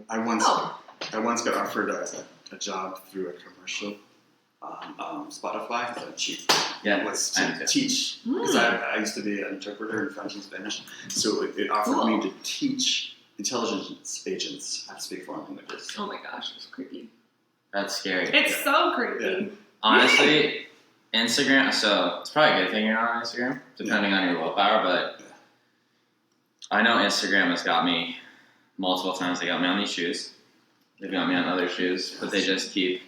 I once got offered a job through a commercial on Spotify. So it was to teach, because I used to be an interpreter in French and Spanish. So it offered me to teach intelligence agents how to speak foreign languages. Oh my gosh, it's creepy. That's scary. It's so creepy. Yeah. Honestly, Instagram, so it's probably a good thing you're not on Instagram, depending on your willpower, but I know Instagram has got me multiple times. They got me on these shoes. They've got me on other shoes, but they just keep...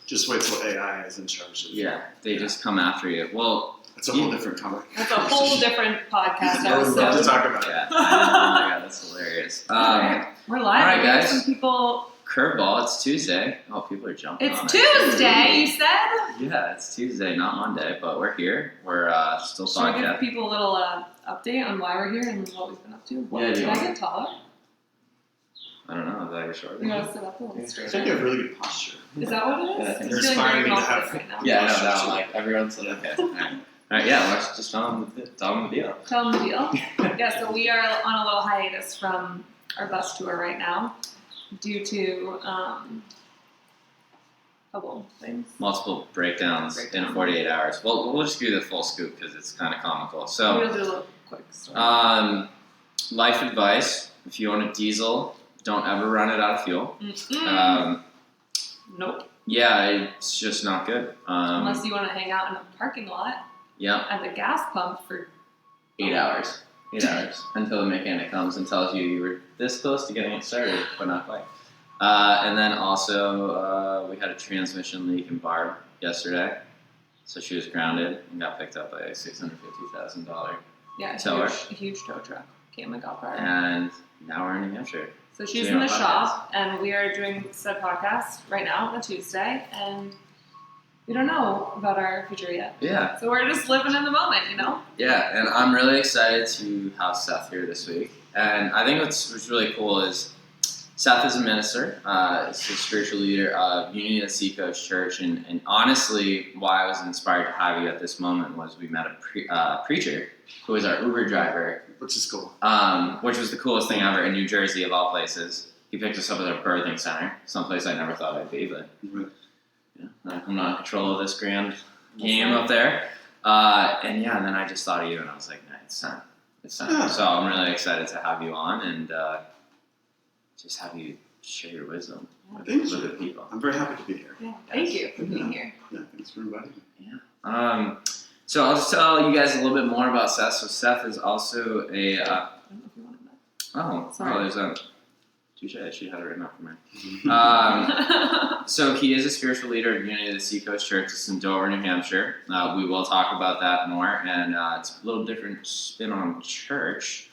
Just wait till AI is in charge of it. Yeah, they just come after you. Well... It's a whole different topic. That's a whole different podcast I would love to talk about it. Yeah. Oh my god, that's hilarious. We're live. All right, guys. Some people... Curveball, it's Tuesday. Oh, people are jumping on It's it. Tuesday, you said? Yeah, it's Tuesday, not Monday, but we're here. We're still Should we podcasting. give people a little update on why we're here and what we've been up to? Did I get taller? I don't know, is that your short? You gotta sit up a little I straighter. think you have really good posture. Is that what it is? Yeah, I'm you're feeling inspiring very me to have- confident right now. Yeah, I know that. Like, everyone's like, okay. Alright, yeah, let's just tell them the deal. Tell them the deal. Yeah, so we are on a little hiatus from our bus tour right now due to a couple things. Multiple breakdowns in 48 hours. Well, we'll just give you the full scoop because it's kind of comical. So, We'll do a little quick story. life advice: if you own a diesel, don't ever run it out of fuel. Nope. Yeah, it's just not good. Unless you want to hang out in a parking lot Yeah, at the gas pump for 8 hours. 8 hours until the mechanic comes and tells you were this close to getting it started, but not quite. And then also, we had a transmission leak in Barb yesterday, so she was grounded and got picked up by a $650,000 tower. a huge tow truck came and got her. And now we're in New Hampshire. So she's in the shop, and we are doing said podcast right now on a Tuesday, and we don't know about our future yet. Yeah. So we're just living in the moment, you know? Yeah, and I'm really excited to have Seth here this week. And I think what's really cool is Seth is a minister. He's a spiritual leader of Unity at Seacoast Church. And honestly, why I was inspired to have you at this moment was we met a preacher who was our Uber driver. Which is cool. Which was the coolest thing ever in New Jersey, of all places. He picked us up at a birthing center, someplace I never thought I'd be, but yeah, I'm not in control of this grand game up there. And then I just thought of you, and I was like, nah, it's time. It's time. Yeah. So I'm really excited to have you on and just have you share your wisdom with the people. I'm very happy to be here. Yeah. Thank you for being here. Yeah, thanks for inviting me. Yeah. So I'll just tell you guys a little bit more about Seth. So Seth is also a... I don't know if you wanted that. Sorry. there's a... Touche, she had it written up for me. So he is a spiritual leader of Unity of the Seacoast Church. It's in Dover, New Hampshire. We will talk about that more, and it's a little different spin on church.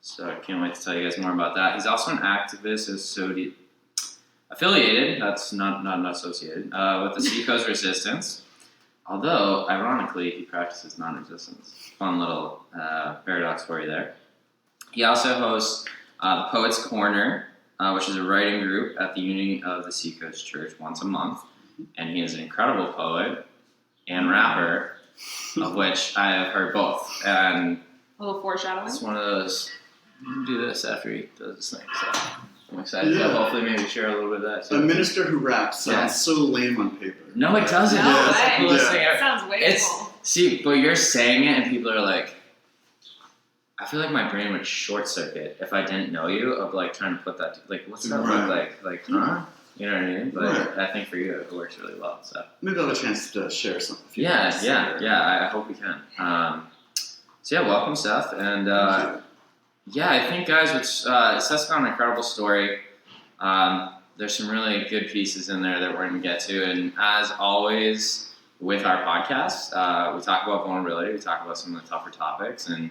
So I can't wait to tell you guys more about that. He's also an activist affiliated, that's not associated, with the Seacoast Resistance. Although, ironically, he practices non-resistance. Fun little paradox for you there. He also hosts the Poets Corner, which is a writing group at the Unity of the Seacoast Church once a month. And he is an incredible poet and rapper, of which I have heard both. And A little foreshadowing. it's one of those, you can do this after he does this thing. So I'm excited to hopefully maybe share a little bit of that too. A minister who raps sounds so lame on paper. No, it doesn't. No It's the way. coolest thing It ever. sounds way It's cool. See, but you're saying it and people are like, I feel like my brain would short circuit if I didn't know you, of like trying to put that, like, what's that look like? Like, huh? You know what I mean? But I think for you it works really well. So Maybe I'll have a chance to share something. yeah. I hope we can. So yeah, welcome Seth, and I think guys, Seth's got an incredible story. There's some really good pieces in there that we're going to get to, and as always with our podcast, we talk about vulnerability, we talk about some of the tougher topics, and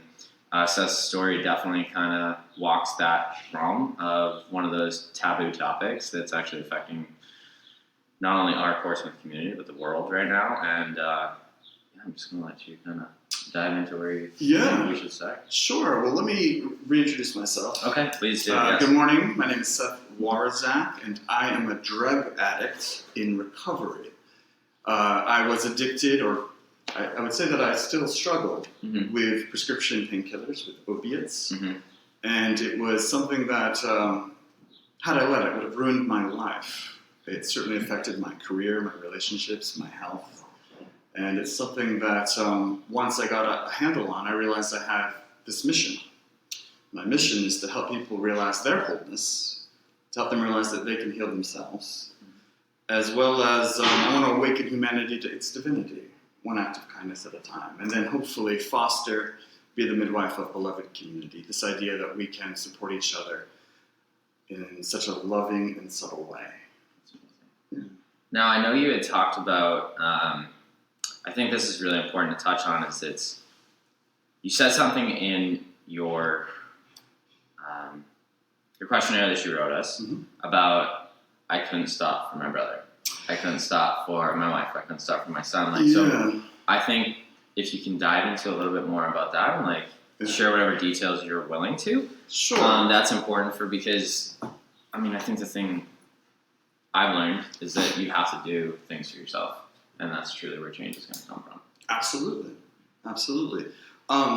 Seth's story definitely kind of walks that realm of one of those taboo topics that's actually affecting not only our Portsmouth community, but the world right now, and I'm just going to let you kind of dive into where you think we should start. Sure. Well, let me reintroduce myself. Okay, please do. Yes. Good morning. My name is Seth Waleryszak, and I am a drug addict in recovery. I was addicted, or I would say that I still struggle with prescription painkillers, with opiates. And it was something that had I let it, would have ruined my life. It certainly affected my career, my relationships, my health. And it's something that once I got a handle on, I realized I have this mission. My mission is to help people realize their wholeness, to help them realize that they can heal themselves, as well as I want to awaken humanity to its divinity, one act of kindness at a time, and then hopefully foster, be the midwife of beloved community, this idea that we can support each other in such a loving and subtle way. Yeah. Now, I know you had talked about, I think this is really important to touch on, is you said something in your questionnaire that you wrote us about, I couldn't stop for my brother. I couldn't stop for my wife. I couldn't stop for my son. So I think if you can dive into a little bit more about that and share whatever details you're willing to. Sure. That's important because, I think the thing I've learned is that you have to do things for yourself. And that's truly where change is going to come from. Absolutely.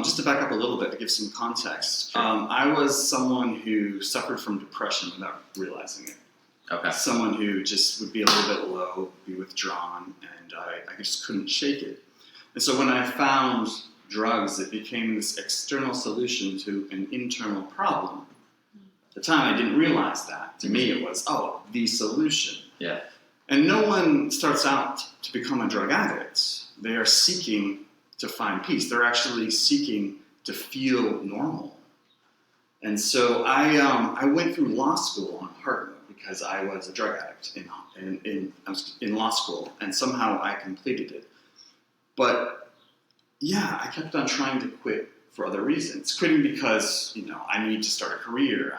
Just to back up a little bit to give some context, Sure. I was someone who suffered from depression without realizing it. Okay. Someone who just would be a little bit low, be withdrawn, and I just couldn't shake it. And so when I found drugs, it became this external solution to an internal problem. At the time, I didn't realize that. To me, it was, the solution. Yeah. And no one starts out to become a drug addict. They are seeking to find peace. They're actually seeking to feel normal. And so I went through law school on hard mode because I was a drug addict in law school, and somehow I completed it. But yeah, I kept on trying to quit for other reasons. Quitting because, I need to start a career.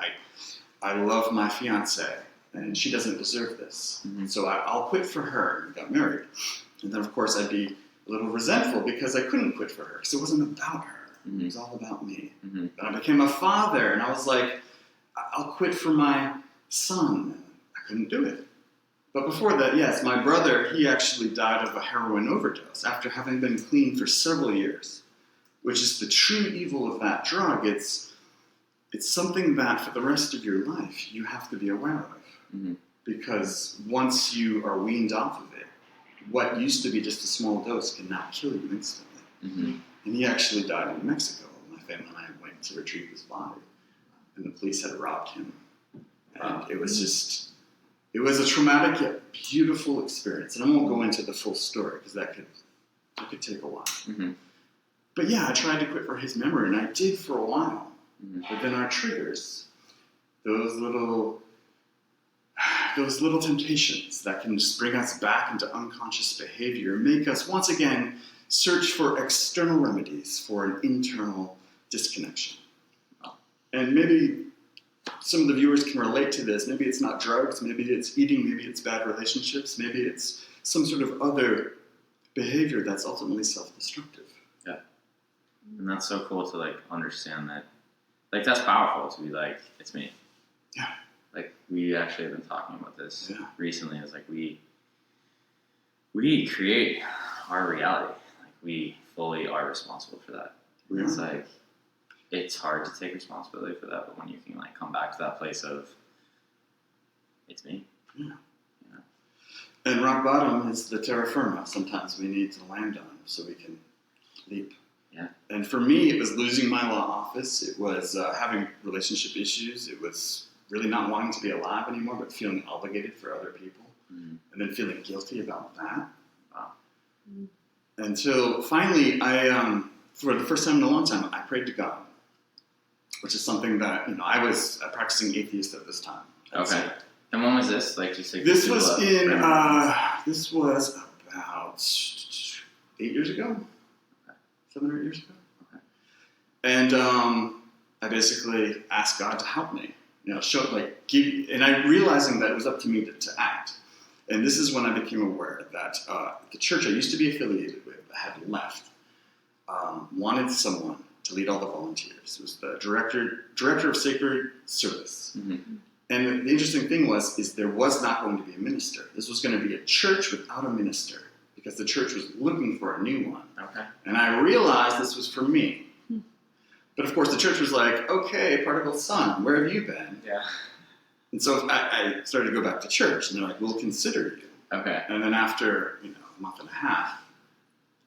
I love my fiance, and she doesn't deserve this. Mm-hmm. So I'll quit for her. We got married. And then, of course, I'd be a little resentful because I couldn't quit for her because it wasn't about her. Mm-hmm. It was all about me. Mm-hmm. Then I became a father, and I was like, I'll quit for my son. I couldn't do it. But before that, yes, my brother, he actually died of a heroin overdose after having been clean for several years, which is the true evil of that drug. It's something that for the rest of your life you have to be aware of. Mm-hmm. Because once you are weaned off of it, what used to be just a small dose can now kill you instantly. Mm-hmm. And he actually died in Mexico. My family and I went to retrieve his body, and the police had robbed him. And it was a traumatic yet beautiful experience. And I won't go into the full story because that could take a while. Mm-hmm. But yeah, I tried to quit for his memory, and I did for a while. Mm-hmm. But then our triggers, those little temptations that can just bring us back into unconscious behavior, make us once again search for external remedies for an internal disconnection. And maybe some of the viewers can relate to this. Maybe it's not drugs, maybe it's eating, maybe it's bad relationships, maybe it's some sort of other behavior that's ultimately self-destructive. Yeah. And that's so cool to understand that. That's powerful to be it's me. Yeah. We actually have been talking about this recently. It's we create our reality. We fully are responsible for that. Yeah. It's it's hard to take responsibility for that, but when you can come back to that place of it's me. Yeah. And rock bottom is the terra firma. Sometimes we need to land on so we can leap. Yeah. And for me, it was losing my law office. It was having relationship issues. It was really not wanting to be alive anymore, but feeling obligated for other people. Mm-hmm. And then feeling guilty about that. Wow. Mm-hmm. Until finally, I, for the first time in a long time, I prayed to God, which is something that, I was a practicing atheist at this time. Okay. And when was this? This was about 8 years ago. 7 or 8 years ago. Okay. And I basically asked God to help me. And I realizing that it was up to me to act. And this is when I became aware that the church I used to be affiliated with, I had left, wanted someone to lead all the volunteers. It was the director of sacred service. Mm-hmm. And the interesting thing is there was not going to be a minister. This was going to be a church without a minister because the church was looking for a new one. Okay. And I realized this was for me. But of course, the church was like, okay, prodigal son, where have you been? Yeah. And so I started to go back to church, and they're like, we'll consider you. Okay. And then after, a month and a half,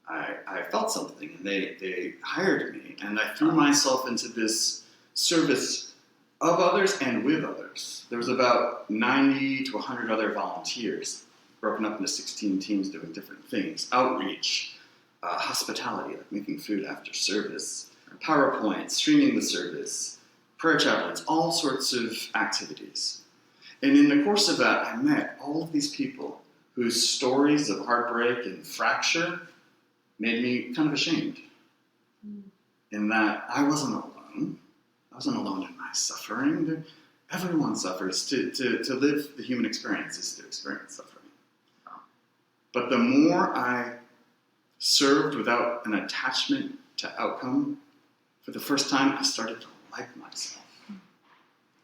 I felt something, and they hired me, and I threw myself into this service of others and with others. There was about 90 to 100 other volunteers, broken up into 16 teams doing different things. Outreach, hospitality, like making food after service, PowerPoint, streaming the service, prayer chaplains, all sorts of activities. And in the course of that, I met all of these people whose stories of heartbreak and fracture made me kind of ashamed. In that I wasn't alone. I wasn't alone in my suffering. Everyone suffers. To live the human experience is to experience suffering. But the more I served without an attachment to outcome, for the first time I started to like myself.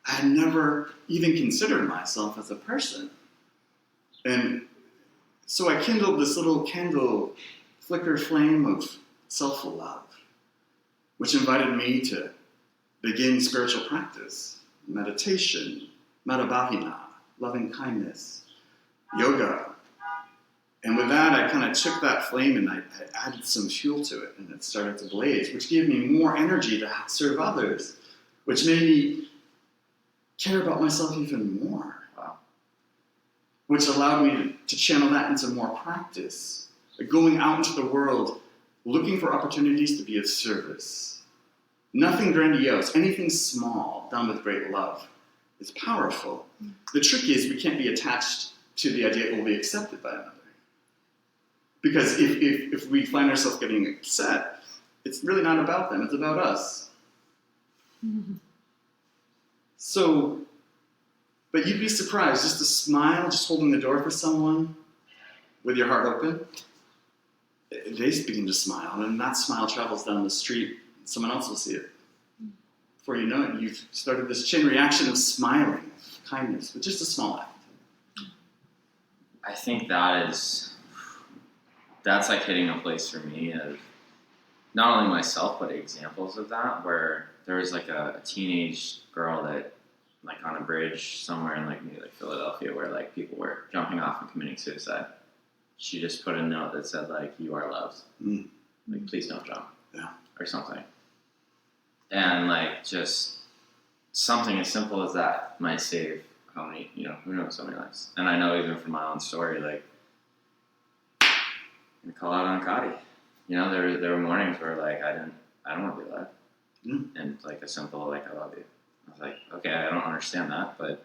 I had never even considered myself as a person. And so I kindled this little candle flicker flame of self-love, which invited me to begin spiritual practice, meditation, metabhavina, loving kindness, yoga. And with that, I kind of took that flame and I added some fuel to it, and it started to blaze, which gave me more energy to serve others, which made me care about myself even more. Wow. Which allowed me to channel that into more practice. Going out into the world, looking for opportunities to be of service. Nothing grandiose, anything small, done with great love, is powerful. The trick is we can't be attached to the idea it will be accepted by another. Because if we find ourselves getting upset, it's really not about them, it's about us. Mm-hmm. So, but you'd be surprised, just a smile, just holding the door for someone with your heart open, they begin to smile, and that smile travels down the street, someone else will see it. Before you know it, you've started this chain reaction of smiling, of kindness, with just a small act. I think that's like hitting a place for me of not only myself, but examples of that, where there was like a teenage girl that, like on a bridge somewhere in maybe Philadelphia, where like people were jumping off and committing suicide. She just put a note that said you are loved. Like, please don't jump. Yeah. Or something. And just something as simple as that might save how many, who knows how many lives. And I know even from my own story, I'm gonna call out on Kadi. There were mornings where I don't want to be loved. And a simple I love you. I was like, okay, I don't understand that, but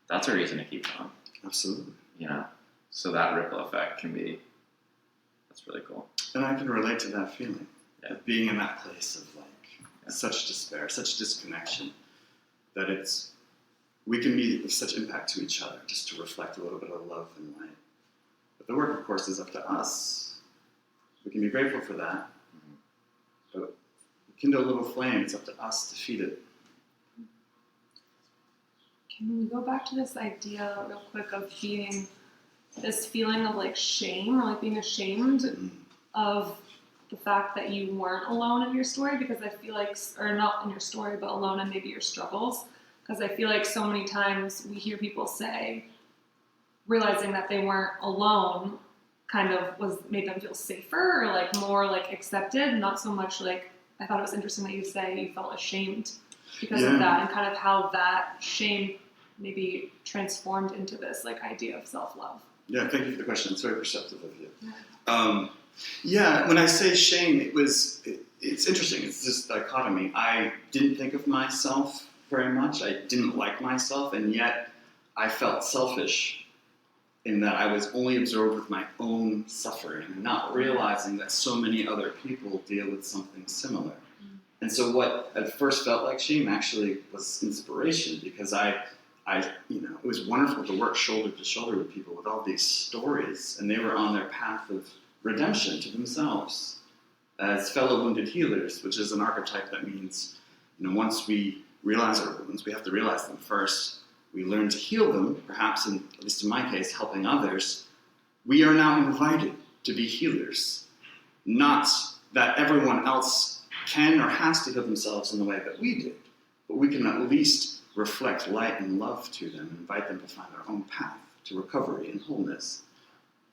that's a reason to keep going. Absolutely. So that ripple effect that's really cool. And I can relate to that feeling. Yeah. Of being in that place of such despair, such disconnection, that we can be of such impact to each other, just to reflect a little bit of love and light. But the work, of course, is up to us. We can be grateful for that. But kindle a little flame, it's up to us to feed it. Can we go back to this idea real quick of being this feeling of shame, or being ashamed of the fact that you weren't alone in your story? Because I feel or not in your story, but alone in maybe your struggles. Because I feel so many times we hear people say, realizing that they weren't alone kind of made them feel safer, or more accepted, not so much I thought it was interesting that you say you felt ashamed because of that, and kind of how that shame maybe transformed into this idea of self-love. Yeah, thank you for the question. It's very perceptive of you. Yeah, when I say shame, it's interesting. It's this dichotomy. I didn't think of myself very much. I didn't like myself, and yet I felt selfish in that I was only absorbed with my own suffering, not realizing that so many other people deal with something similar. And so what at first felt like shame actually was inspiration, because it was wonderful to work shoulder to shoulder with people with all these stories, and they were on their path of redemption to themselves as fellow wounded healers, which is an archetype that means, once we realize our wounds, we have to realize them first. We learn to heal them, perhaps, at least in my case, helping others. We are now invited to be healers. Not that everyone else can or has to heal themselves in the way that we did, but we can at least reflect light and love to them and invite them to find their own path to recovery and wholeness.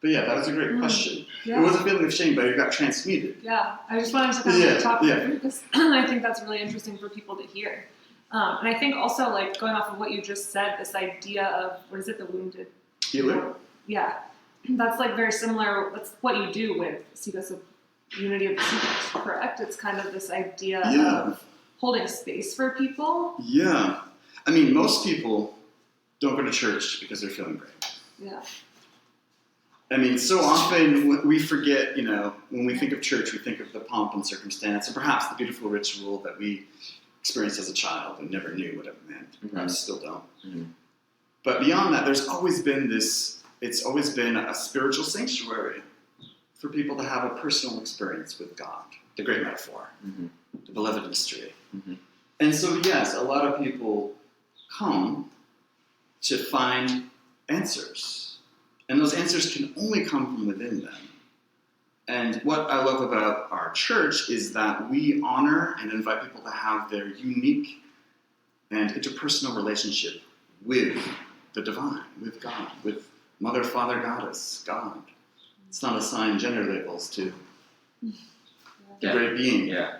But yeah, that was a great question. Yeah. It was a feeling of shame, but it got transmuted. Yeah, I just wanted to kind of talk about it because I think that's really interesting for people to hear. And I think also, like, going off of what you just said, this idea of, what is it, the wounded Healer? Yeah, that's like very similar. That's what you do with Seacoast, of Unity of the Seacoast, correct? It's kind of this idea of holding space for people. Yeah. I mean, most people don't go to church because they're feeling great. Yeah. I mean, so often we forget, when we think of church, we think of the pomp and circumstance, and perhaps the beautiful ritual that we experienced as a child and never knew what it meant. Perhaps still don't. Mm-hmm. But beyond that, it's always been a spiritual sanctuary for people to have a personal experience with God, the great metaphor, the beloved mystery. Mm-hmm. And so, yes, a lot of people come to find answers. And those answers can only come from within them. And what I love about our church is that we honor and invite people to have their unique and interpersonal relationship with the divine, with God, with Mother, Father, Goddess, God. It's not assign gender labels to the great being. Yeah.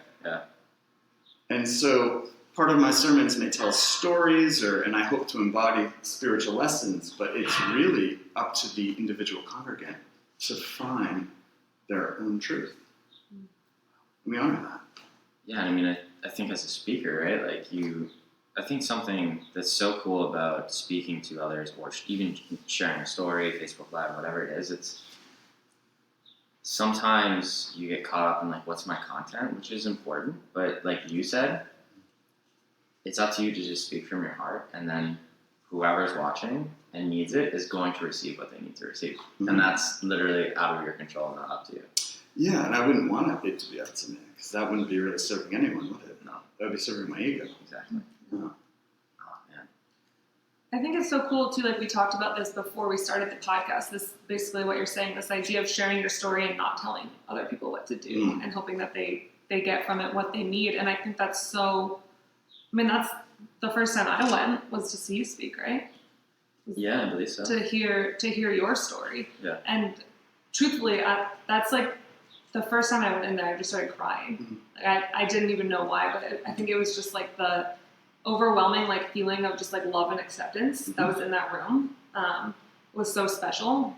And so part of my sermons may tell stories, and I hope to embody spiritual lessons, but it's really up to the individual congregant to find their own truth. And we honor that. Yeah, I mean, I think as a speaker, right, I think something that's so cool about speaking to others or even sharing a story, Facebook Live, whatever it is, it's sometimes you get caught up in what's my content, which is important, but like you said, it's up to you to just speak from your heart, and then whoever's watching and needs it is going to receive what they need to receive. Mm-hmm. And that's literally out of your control and not up to you. Yeah, and I wouldn't want it to be up to me, because that wouldn't be really serving anyone, would it? No. That would be serving my ego. Exactly. Yeah. Oh, man. I think it's so cool, too, we talked about this before we started the podcast, this basically what you're saying, this idea of sharing your story and not telling other people what to do and hoping that they get from it what they need. And I think that's so, that's the first time I went was to see you speak, right? Yeah, I believe so. To hear your story. Yeah. And truthfully, that's the first time I went in there, I just started crying. Mm-hmm. I didn't even know why, but I think it was just the overwhelming feeling of just love and acceptance that was in that room was so special.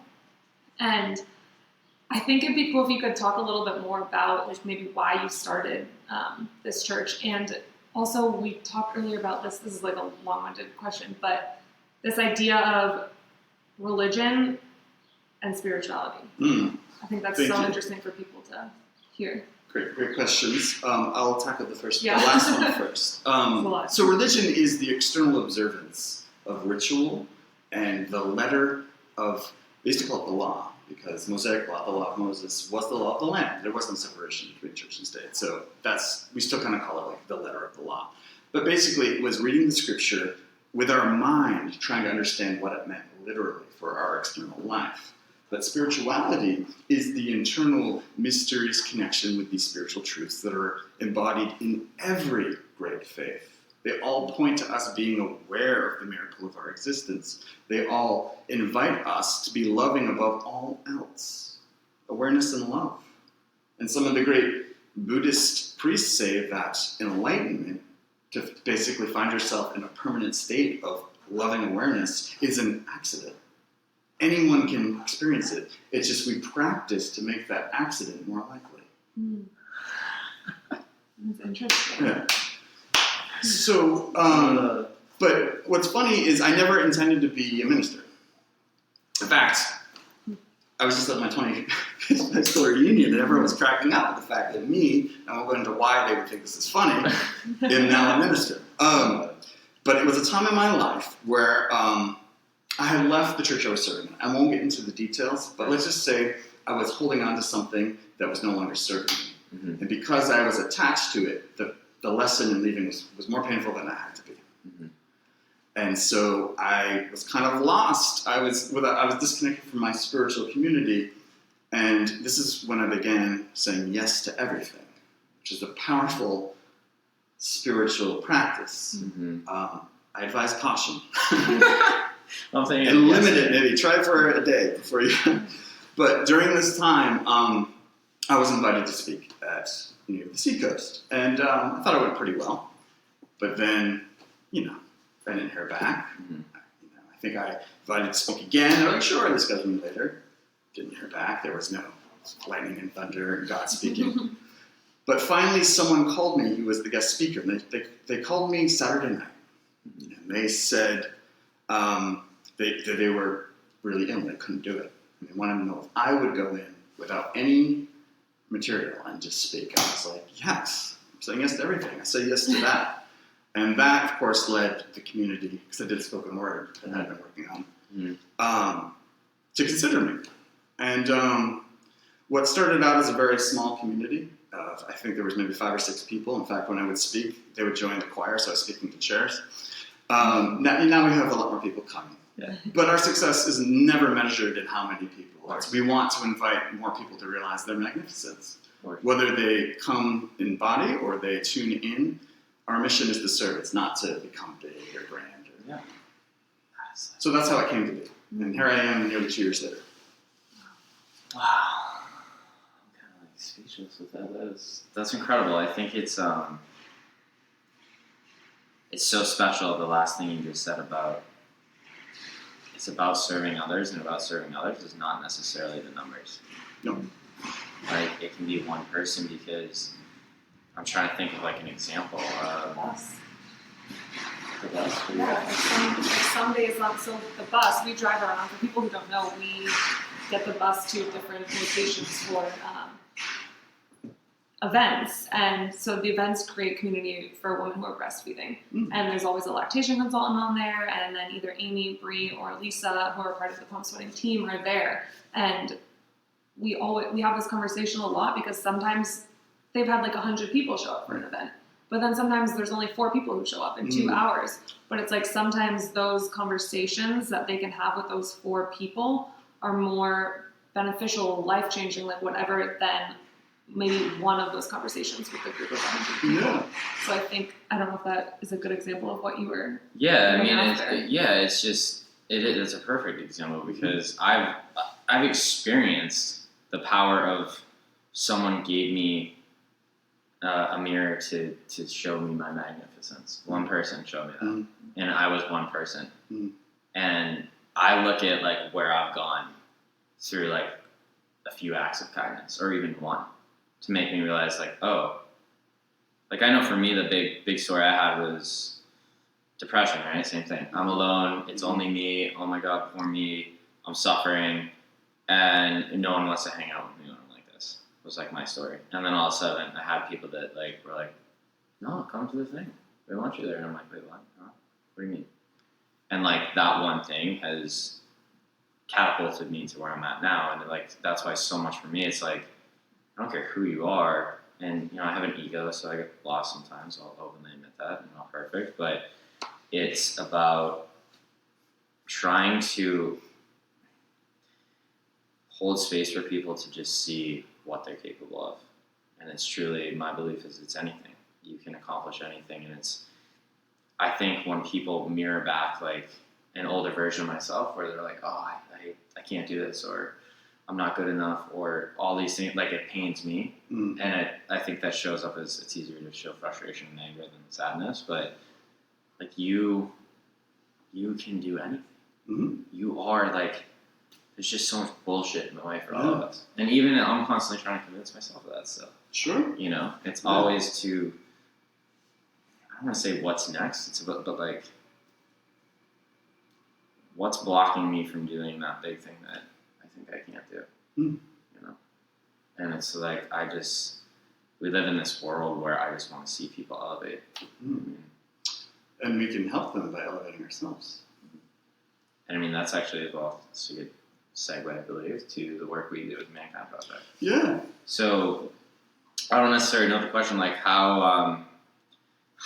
And I think it'd be cool if you could talk a little bit more about maybe why you started this church. And also, we talked earlier about this is a long-winded question, but this idea of religion and spirituality. I think that's interesting for people to hear. Great questions. I'll tackle the last one first. So religion is the external observance of ritual and the letter of, they used to call it the law, because Mosaic law, the law of Moses, was the law of the land. There was no separation between church and state. So we still kind of call it the letter of the law. But basically it was reading the scripture with our mind, trying to understand what it meant literally for our external life. But spirituality is the internal, mysterious connection with these spiritual truths that are embodied in every great faith. They all point to us being aware of the miracle of our existence. They all invite us to be loving above all else. Awareness and love. And some of the great Buddhist priests say that enlightenment, to basically find yourself in a permanent state of loving awareness, is an accident. Anyone can experience it. It's just we practice to make that accident more likely. That's interesting. Yeah. So, but what's funny is I never intended to be a minister. In fact, I was just at my 25th high school reunion and everyone was cracking up at the fact that me, and I won't go into why they would think this is funny, am now a minister. But it was a time in my life where I had left the church I was serving. I won't get into the details, but let's just say I was holding on to something that was no longer serving me. Mm-hmm. And because I was attached to it, the lesson in leaving was more painful than I had to be. Mm-hmm. And so I was kind of lost. I was disconnected from my spiritual community. And this is when I began saying yes to everything, which is a powerful spiritual practice. Mm-hmm. I advise caution. I'm thinking and limit it, maybe try for a day before you. But during this time, I was invited to speak at the Seacoast, and I thought it went pretty well. But then, I didn't hear back. Mm-hmm. I think I invited to speak again. They're like, sure, discuss me later. Didn't hear back. There was no lightning and thunder and God speaking. But finally, someone called me. He was the guest speaker. And they called me Saturday night. And they said they were really ill. They couldn't do it. And they wanted to know if I would go in without any material and just speak. I was like, yes. I'm saying yes to everything. I said yes to that. And that, of course, led the community, because I did spoken word that I'd been working on, to consider me. And what started out as a very small community, I think there was maybe 5 or 6 people. In fact, when I would speak, they would join the choir, so I was speaking to chairs. Now we have a lot more people coming. Yeah. But our success is never measured in how many people. We want to invite more people to realize their magnificence. Whether they come in body or they tune in, our mission is to serve. It's not to become big or grand. So that's how it came to be. And here I am nearly 2 years later. Wow. I'm kind of like speechless with that. That's incredible. I think it's so special, the last thing you just said about it's about serving others, and about serving others is not necessarily the numbers. No. Like, it can be one person, because I'm trying to think of like an example. The bus. The bus? Yeah, some days so the bus, we drive around. For people who don't know, we get the bus to different locations for events, and so the events create community for women who are breastfeeding. And there's always a lactation consultant on there, and then either Amy, Bree, or Lisa, who are part of the pump sweating team, are there. And we have this conversation a lot, because sometimes they've had like 100 people show up for an event, but then sometimes there's only 4 people who show up in 2 hours. But it's like sometimes those conversations that they can have with those 4 people are more beneficial, life-changing, like whatever, than maybe one of those conversations with a group of 100 people. Yeah. So I don't know if that is a good example of what you were. Yeah, I mean, it's just it's a perfect example, because I've experienced the power of someone gave me a mirror to show me my magnificence. One person showed me that, and I was one person. And I look at like where I've gone through like a few acts of kindness, or even one, to make me realize like, oh, like I know for me the big story I had was depression, right? Same thing. I'm alone. It's only me. Oh my God, poor me. I'm suffering, and no one wants to hang out with me when I'm like this. It was like my story. And then all of a sudden, I had people that like were like, "No, come to the thing. We want you there." And I'm like, "Wait, what? Huh? What do you mean?" And like that one thing has catapulted me to where I'm at now. And like that's why so much for me, it's like I don't care who you are. And I have an ego, so I get lost sometimes. I'll openly admit that. I'm not perfect, but it's about trying to hold space for people to just see what they're capable of. And it's truly, my belief is it's anything. You can accomplish anything. And I think when people mirror back like an older version of myself, where they're like, oh, I can't do this, or I'm not good enough, or all these things, like it pains me. And I think that shows up as it's easier to show frustration and anger than sadness, but like you can do anything. You are like, there's just so much bullshit in the way for all of us. And even I'm constantly trying to convince myself of that stuff. Sure. It's always to, I don't want to say what's next, it's about, but like, what's blocking me from doing that big thing that I think I can't do, And it's like, we live in this world where I just want to see people elevate. And we can help them by elevating ourselves. And I mean, that's actually, well, it's a good segue, I believe, to the work we do with the Mankind Project. Yeah. So, I don't necessarily know the question, like, how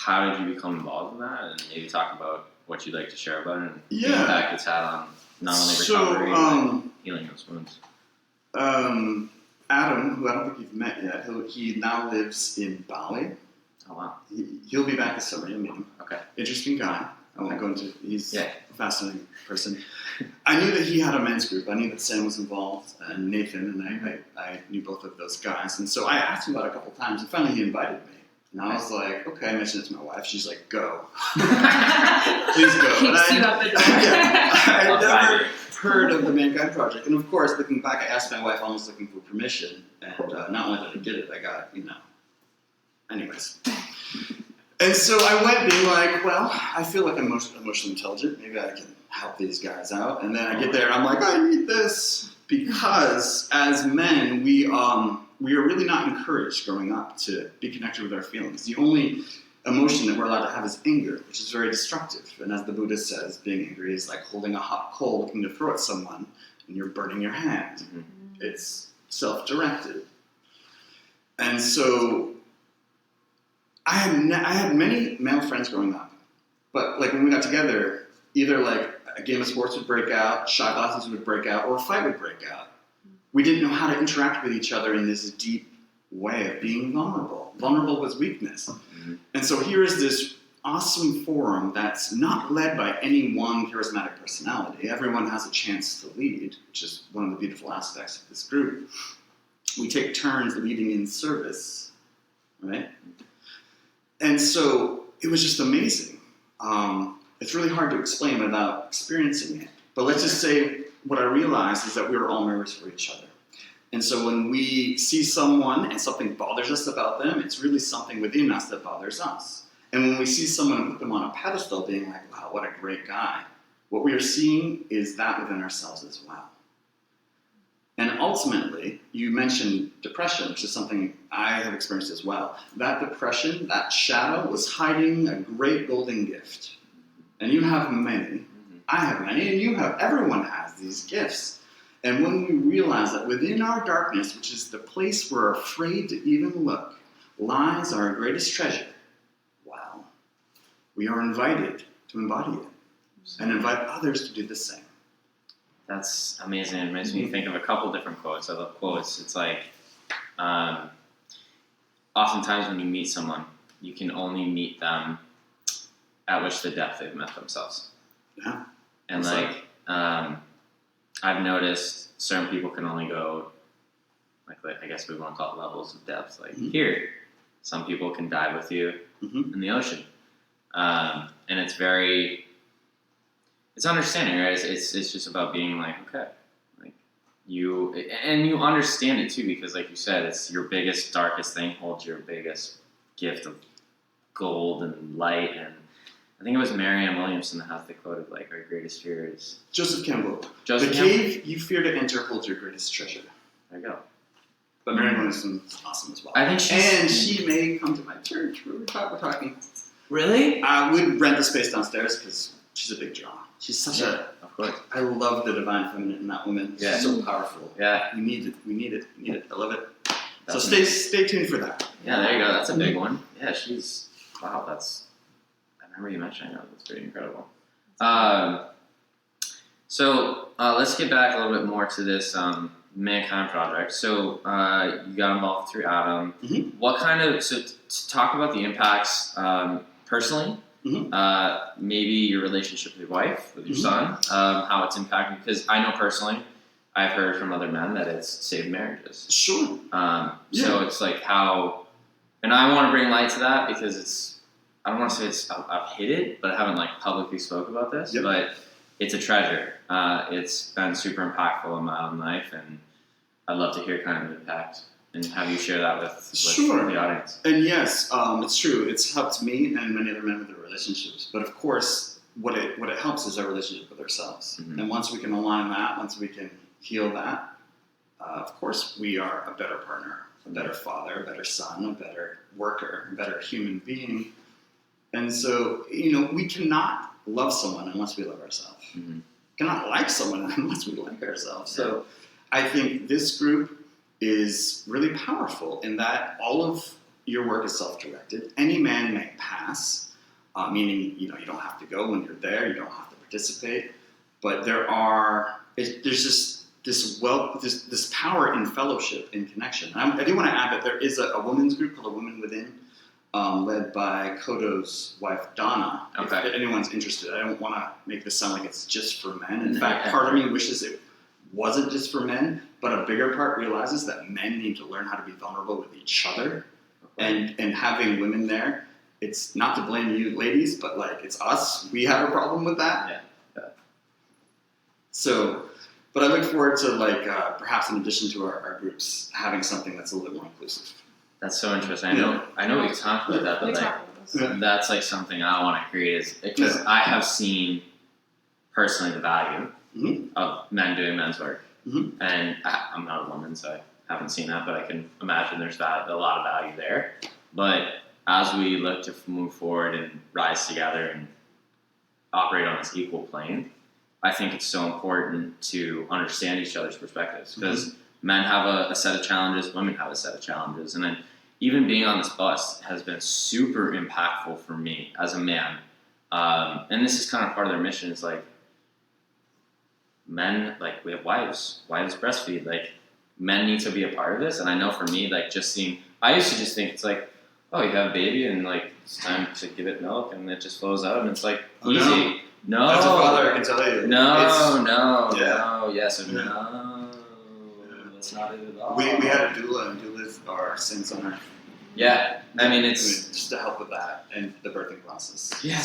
did you become involved in that? And maybe talk about what you'd like to share about it and the impact it's had on not only recovery, but healing those wounds. Adam, who I don't think you've met yet, he now lives in Bali. Oh, wow. He'll be back this summer. You'll meet him. Okay. Interesting guy. I won't go into. He's Yeah. a fascinating person. I knew that he had a men's group. I knew that Sam was involved, and Nathan, and I knew both of those guys. And so I asked him about it a couple times, and finally he invited me. And I was like, okay, I mentioned it to my wife. She's like, go. Please go. Kicks you out the door. I'd never heard of the Mankind Project. And of course, looking back, I asked my wife almost looking for permission. And not only did I get it, I got, anyways. And so I went being like, well, I feel like I'm emotionally intelligent. Maybe I can help these guys out. And then I get there, I'm like, I need this. Because as men, we are really not encouraged growing up to be connected with our feelings. The only emotion that we're allowed to have is anger, which is very destructive. And as the Buddha says, being angry is like holding a hot coal looking to throw at someone, and you're burning your hand. Mm-hmm. It's self-directed. And so I had many male friends growing up, but like when we got together, either like a game of sports would break out, shot glasses would break out, or a fight would break out. We didn't know how to interact with each other in this deep way of being vulnerable. Vulnerable was weakness. Mm-hmm. And so here is this awesome forum that's not led by any one charismatic personality. Everyone has a chance to lead, which is one of the beautiful aspects of this group. We take turns leading in service, right? And so it was just amazing. It's really hard to explain without experiencing it. But let's just say what I realized is that we were all mirrors for each other. And so when we see someone and something bothers us about them, it's really something within us that bothers us. And when we see someone and put them on a pedestal being like, wow, what a great guy, what we are seeing is that within ourselves as well. And ultimately, you mentioned depression, which is something I have experienced as well. That depression, that shadow, was hiding a great golden gift. And you have many, I have many, and everyone has these gifts. And when we realize that within our darkness, which is the place we're afraid to even look, lies our greatest treasure, wow, we are invited to embody it and invite others to do the same. That's amazing. It makes me think of a couple different quotes. I love quotes. It's like, oftentimes when you meet someone, you can only meet them at which the depth they've met themselves. Yeah. And like, I've noticed certain people can only go, like I guess we want to call it levels of depth. Like here, some people can dive with you in the ocean. And it's very, it's understanding, right? It's just about being like, okay, like you understand it too, because like you said, it's your biggest, darkest thing holds your biggest gift of gold and light. And I think it was Marianne Williamson that has the quote of like, our greatest fear is Joseph Campbell. Joseph the Campbell. Cave you fear to enter holds your greatest treasure. There you go. But Marianne Williamson is awesome as well. I think she may come to my church. We're talking. Really? I would rent the space downstairs because she's a big draw. She's such of course. I love the divine feminine in that woman. Yeah. She's so powerful. Yeah. We need it. I love it. That's so stay tuned for that. Yeah, there you go. That's a big one. Yeah, wow, I remember you mentioning that. That's pretty incredible. So let's get back a little bit more to this Mankind Project. So you got involved through Adam. Mm-hmm. What kind of, to talk about the impacts personally, maybe your relationship with your wife, with your son, how it's impacted, because I know personally, I've heard from other men that it's saved marriages. Sure. So it's like how, and I want to bring light to that because it's, I don't want to say I've hid it, but I haven't like publicly spoke about this, but it's a treasure. It's been super impactful in my own life, and I'd love to hear kind of the impact and have you share that with the audience. And yes, it's true. It's helped me and many other men with their relationships. But of course, what it helps is our relationship with ourselves. And once we can align that, once we can heal that, of course, we are a better partner, a better father, a better son, a better worker, a better human being. And so, we cannot love someone unless we love ourselves. Cannot like someone unless we like ourselves. So I think this group is really powerful in that all of your work is self-directed. Any man may pass, meaning you don't have to go when you're there, you don't have to participate. But there's just this power in fellowship, in connection. I do want to add that there is a women's group called A Woman Within. led by Kodo's wife, Donna. Okay. If anyone's interested, I don't want to make this sound like it's just for men. In fact, part of me wishes it wasn't just for men, but a bigger part realizes that men need to learn how to be vulnerable with each other. And having women there, it's not to blame you ladies, but like it's us. We have a problem with that. Yeah. So, but I look forward to like perhaps in addition to our groups, having something that's a little bit more inclusive. That's so interesting. I know we've talked about that, but like that's like something I want to create is because I have seen personally the value of men doing men's work, and I'm not a woman, so I haven't seen that, but I can imagine there's a lot of value there. But as we look to move forward and rise together and operate on this equal plane, I think it's so important to understand each other's perspectives because men have a set of challenges, women have a set of challenges, and then even being on this bus has been super impactful for me as a man. And this is kind of part of their mission is like men, like we have wives breastfeed, like men need to be a part of this. And I know for me, like just seeing, I used to just think it's like, oh, you have a baby and like it's time to give it milk and it just flows out and it's like easy. No. As a father, I can tell you. No. That's not it at all. We had a doula, and doulas are saints on earth. Yeah, I mean it's just to help with that and the birthing process. Yeah,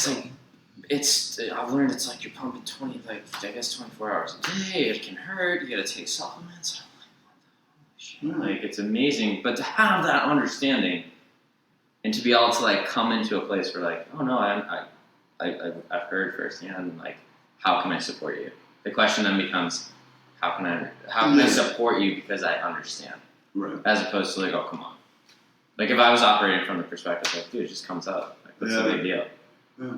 I've learned it's like you're pumping 24 hours a day. It can hurt. You got to take supplements. I'm like, what the shit? Like it's amazing, but to have that understanding and to be able to like come into a place where like, oh no, I've heard firsthand. Like, how can I support you? The question then becomes, how can I support you because I understand, right? As opposed to like, oh come on. Like if I was operating from the perspective like, dude, it just comes out. Like what's the big deal? Yeah.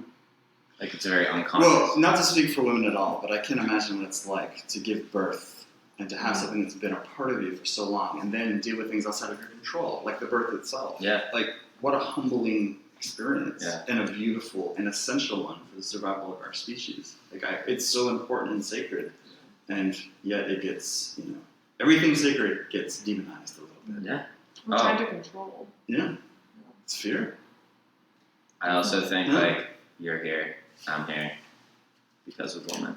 Like it's a very unconscious. Well, not to speak for women at all, but I can imagine what it's like to give birth and to have something that's been a part of you for so long, and then deal with things outside of your control, like the birth itself. Yeah. Like what a humbling experience, and a beautiful and essential one for the survival of our species. Like it's so important and sacred, and yet it gets, everything sacred gets demonized a little bit. Yeah. We're trying to control. Yeah. It's fear. I also think like you're here, I'm here because of women.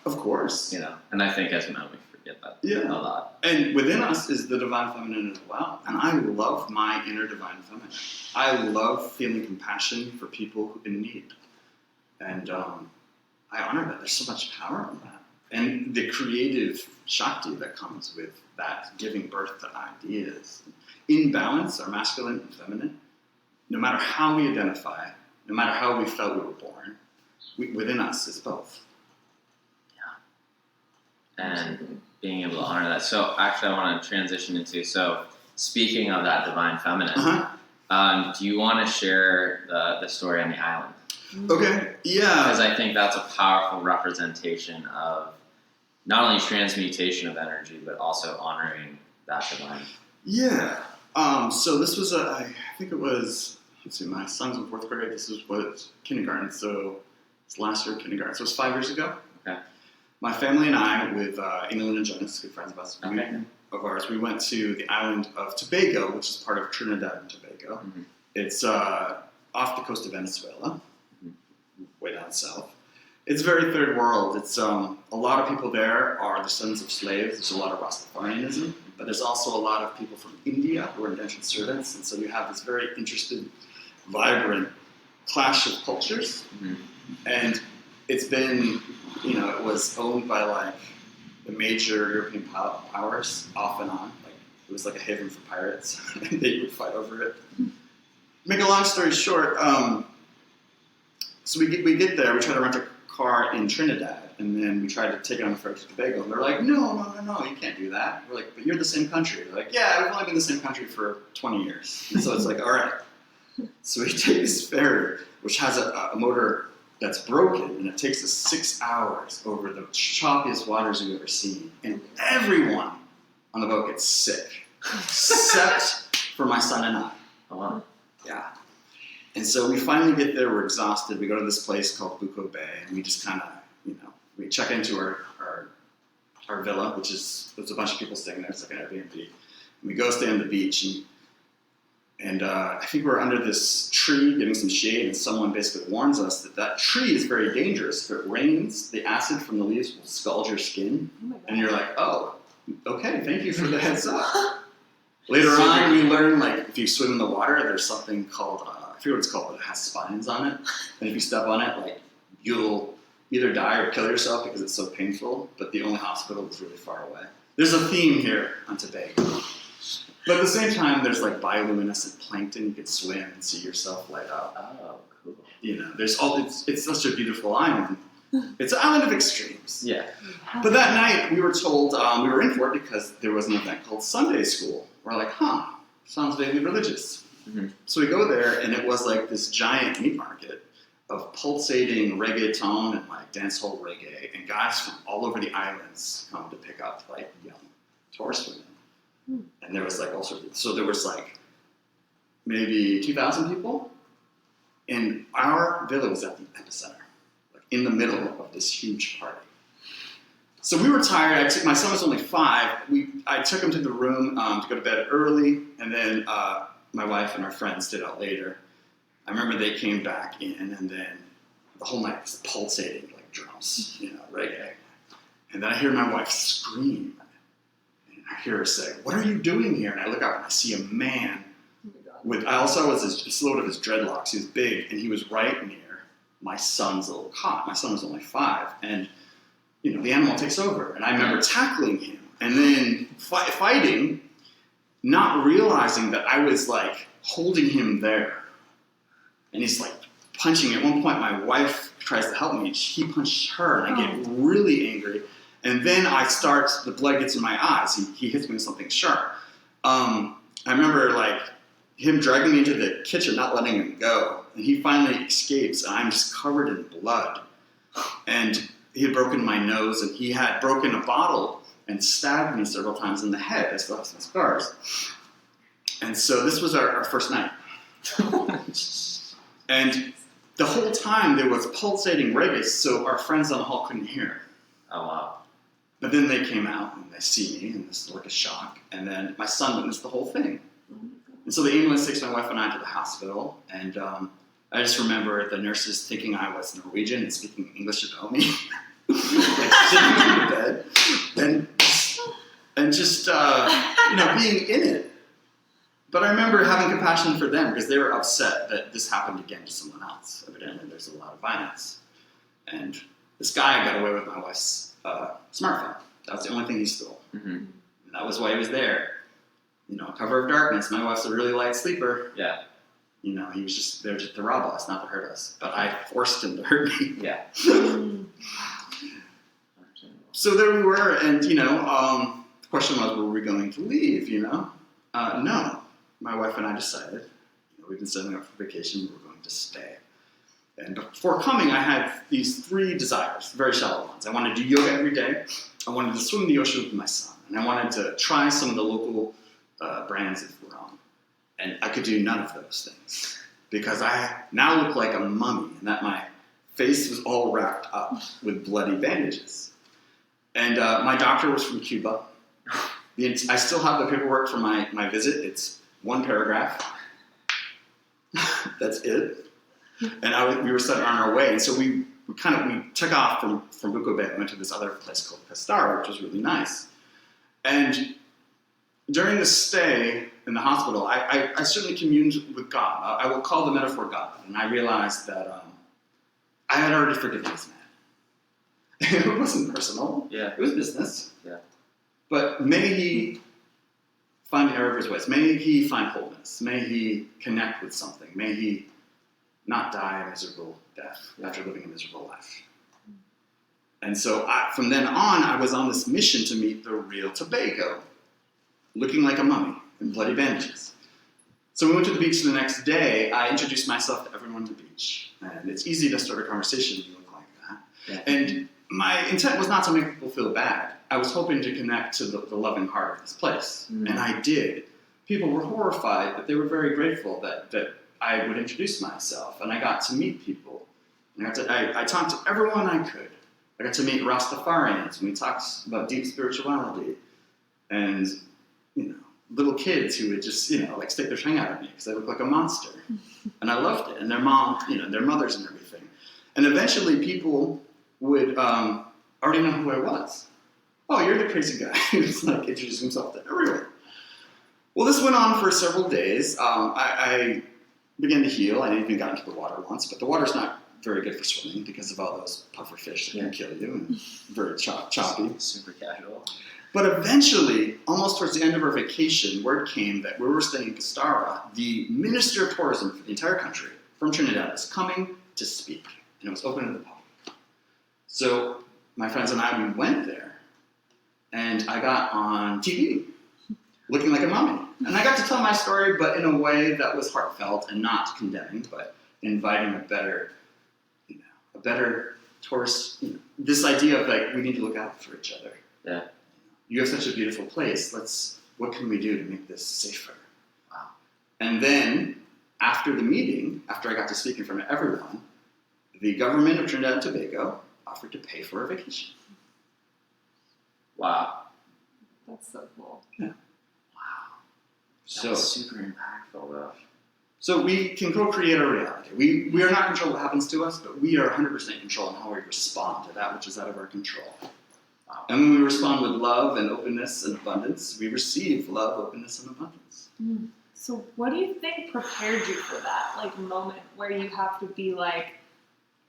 Of course. And I think as men we forget that a lot. And within us is the divine feminine as well. And I love my inner divine feminine. I love feeling compassion for people in need. And I honor that. There's so much power in that. And the creative Shakti that comes with that, giving birth to ideas. In balance, our masculine and feminine, no matter how we identify, no matter how we felt we were born, within us is both. Yeah. And being able to honor that. So actually I want to transition into, speaking of that divine feminine, do you want to share the story on the island? Okay, yeah. Because I think that's a powerful representation of not only transmutation of energy, but also honoring that divine. Yeah. So this was I think it was, my son's in 4th grade. This was kindergarten. So it's last year of kindergarten. So it was 5 years ago. Okay. My family and I, with England and Jonas, good friends of us, of ours, we went to the island of Tobago, which is part of Trinidad and Tobago. Mm-hmm. It's off the coast of Venezuela, way down south. It's very third world. It's a lot of people there are descendants of slaves. There's a lot of Rastafarianism, but there's also a lot of people from India who are indentured servants, and so you have this very interested, vibrant clash of cultures. Mm-hmm. And it's been, it was owned by like the major European powers off and on. Like it was like a haven for pirates, and they would fight over it. Make a long story short, so we get there. We try to rent a car in Trinidad, and then we tried to take it on the ferry to Tobago, and they're like, no, you can't do that. We're like, but you're the same country. They're like, yeah, we've only been the same country for 20 years. And so it's like, all right. So we take this ferry, which has a motor that's broken, and it takes us 6 hours over the choppiest waters we've ever seen, and everyone on the boat gets sick, except for my son and I. Oh, wow. Yeah. And so we finally get there, we're exhausted, we go to this place called Bucco Bay, and we just kind of, we check into our villa, which is, there's a bunch of people staying there, it's like an Airbnb. And we go stay on the beach, and And I think we're under this tree getting some shade, and someone basically warns us that tree is very dangerous. If it rains, the acid from the leaves will scald your skin. Oh my God. And you're like, oh, okay, thank you for the heads up. Later on, we learn, like, if you swim in the water, there's something called, I forget what it's called, but it has spines on it. And if you step on it, like, you'll either die or kill yourself because it's so painful, but the only hospital is really far away. There's a theme here on Tobago. But at the same time, there's like bioluminescent plankton. You could swim and see yourself light up. Oh, cool. You know, there's all. It's such a beautiful island. It's an island of extremes. Yeah. But that night, we were told we were in for it because there was an event called Sunday School. We're like, sounds vaguely religious. Mm-hmm. So we go there, and it was like this giant meat market of pulsating reggaeton and like dancehall reggae, and guys from all over the islands come to pick up like young tourist women. And there was like all sorts of, so there was like maybe 2,000 people, and our villa was at the epicenter, like in the middle of this huge party. So we were tired. My son was only 5. I took him to the room to go to bed early, and then my wife and our friends stayed out later. I remember they came back in, and then the whole night was pulsating like drums, reggae. And then I hear my wife scream. I hear her say, "What are you doing here?" And I look up and I see a man with, I also was a silhouette of his dreadlocks. He was big, and he was right near my son's little cot. My son was only 5, and the animal takes over. And I remember tackling him and then fighting, not realizing that I was like holding him there. And he's like punching. At one point, my wife tries to help me. He punched her, and I get really angry. And then the blood gets in my eyes. He hits me with something sharp. I remember like him dragging me into the kitchen, not letting him go. And he finally escapes, and I'm just covered in blood. And he had broken my nose, and he had broken a bottle and stabbed me several times in the head. I still have some scars. And so this was our first night. And the whole time there was pulsating reggae, so our friends on the hall couldn't hear. Oh, wow. But then they came out and they see me, and this is like a shock. And then my son witnessed the whole thing. And so the ambulance takes my wife and I to the hospital. And I just remember the nurses thinking I was Norwegian and speaking English about me. Like sitting in the bed. And just, being in it. But I remember having compassion for them because they were upset that this happened again to someone else. Evidently there's a lot of violence. And this guy got away with my wife's smartphone. That was the only thing he stole. Mm-hmm. And that was why he was there. Cover of darkness. My wife's a really light sleeper. Yeah. He was just there to rob us, not to hurt us. But I forced him to hurt me. Yeah. So there we were, and the question was, were we going to leave? No. My wife and I decided, we've been setting up for vacation, we were going to stay. And before coming, I had these 3 desires, very shallow ones. I wanted to do yoga every day. I wanted to swim in the ocean with my son. And I wanted to try some of the local brands of rum. And I could do none of those things. Because I now look like a mummy, and that my face was all wrapped up with bloody bandages. And my doctor was from Cuba. I still have the paperwork for my visit. It's 1 paragraph. That's it. And we were set on our way. And so we took off from Buco Bay and went to this other place called Pescara, which was really nice. And during the stay in the hospital, I certainly communed with God. I will call the metaphor God. And I realized that I had already forgiven this man. It wasn't personal. Yeah. It was business. Yeah. But may he find the error of his ways. May he find wholeness. May he connect with something. May he not die a miserable death after living a miserable life. And so from then on, I was on this mission to meet the real Tobago, looking like a mummy in bloody bandages. So we went to the beach the next day. I introduced myself to everyone on the beach. And it's easy to start a conversation when you look like that. Yeah. And my intent was not to make people feel bad. I was hoping to connect to the loving heart of this place. Mm. And I did. People were horrified, but they were very grateful that I would introduce myself. And I got to meet people. And I talked to everyone I could. I got to meet Rastafarians, and we talked about deep spirituality. And, little kids who would just, like stick their tongue out at me because I looked like a monster. And I loved it. And their mom, their mothers and everything. And eventually people would already know who I was. Oh, you're the crazy guy who's like introduced himself to everyone. Well, this went on for several days. I began to heal. I even got into the water once, but the water's not very good for swimming because of all those puffer fish that can kill you and very choppy. Super casual. But eventually, almost towards the end of our vacation, word came that we were staying in Castara. The Minister of Tourism for the entire country from Trinidad was coming to speak, and it was open to the public. So my friends and I, we went there, and I got on TV, looking like a mummy. And I got to tell my story, but in a way that was heartfelt and not condemning, but inviting a better tourist. This idea of like we need to look out for each other. Yeah. You have such a beautiful place. What can we do to make this safer? Wow. And then after the meeting, after I got to speak in front of everyone, the government of Trinidad and Tobago offered to pay for our vacation. Wow. That's so cool. Yeah. Wow. So That's super impactful though. So we can co-create our reality. We are not in control of what happens to us, but we are 100% in control on how we respond to that which is out of our control. Wow. And when we respond with love and openness and abundance, we receive love, openness, and abundance. So what do you think prepared you for that, like, moment where you have to be like,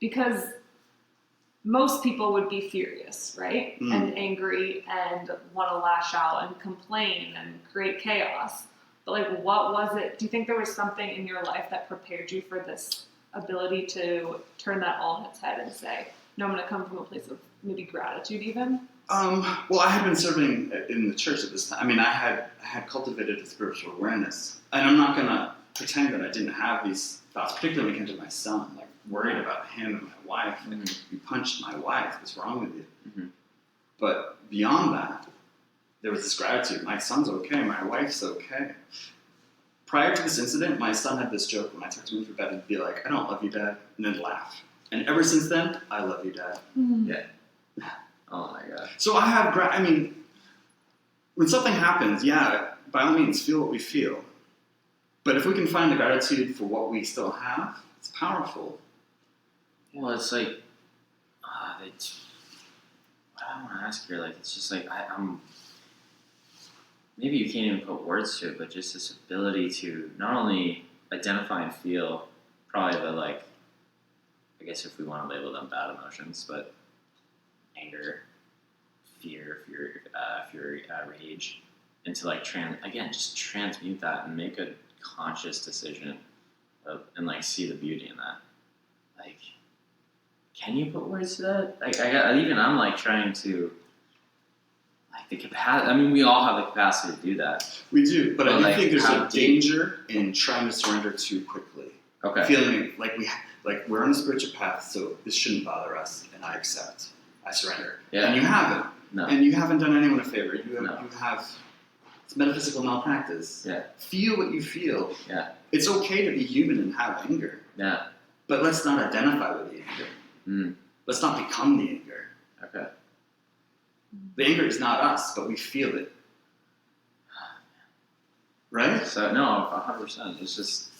because most people would be furious, right? And angry and want to lash out and complain and create chaos. But like, what was it? Do you think there was something in your life that prepared you for this ability to turn that all on its head and say, no, I'm going to come from a place of maybe gratitude even? Well, I had been serving in the church at this time. I mean, I had cultivated a spiritual awareness. And I'm not going to pretend that I didn't have these thoughts, particularly when it came to my son, like worried about him and my wife. Like, you punched my wife. What's wrong with you? Mm-hmm. But beyond that, there was this gratitude. My son's okay. My wife's okay. Prior to this incident, my son had this joke when I took him for bed. He'd be like, I don't love you, Dad, and then laugh. And ever since then, I love you, Dad. Yeah. Oh my God. So I have, when something happens, by all means, feel what we feel. But if we can find the gratitude for what we still have, it's powerful. Well, it's like, what I want to ask here, like, it's just like, I'm, maybe you can't even put words to it, but just this ability to not only identify and feel probably the, like, I guess if we want to label them bad emotions, but anger, fear, fury, rage, and to like just transmute that and make a conscious decision and like see the beauty in that. Like, can you put words to that? Like, I'm like trying to, like, the capacity. I mean, we all have the capacity to do that. We do, but I do like, think there's a danger in trying to surrender too quickly. Okay. Feeling like we're on a spiritual path, so this shouldn't bother us, and I accept. I surrender. Yeah. And you haven't. No. And you haven't done anyone a favor. You No. have it's metaphysical malpractice. Yeah. Feel what you feel. Yeah. It's okay to be human and have anger. Yeah. But let's not identify with the anger. Let's not become the anger. Okay. The anger is not us, but we feel it. Right? So no, 100%. It's just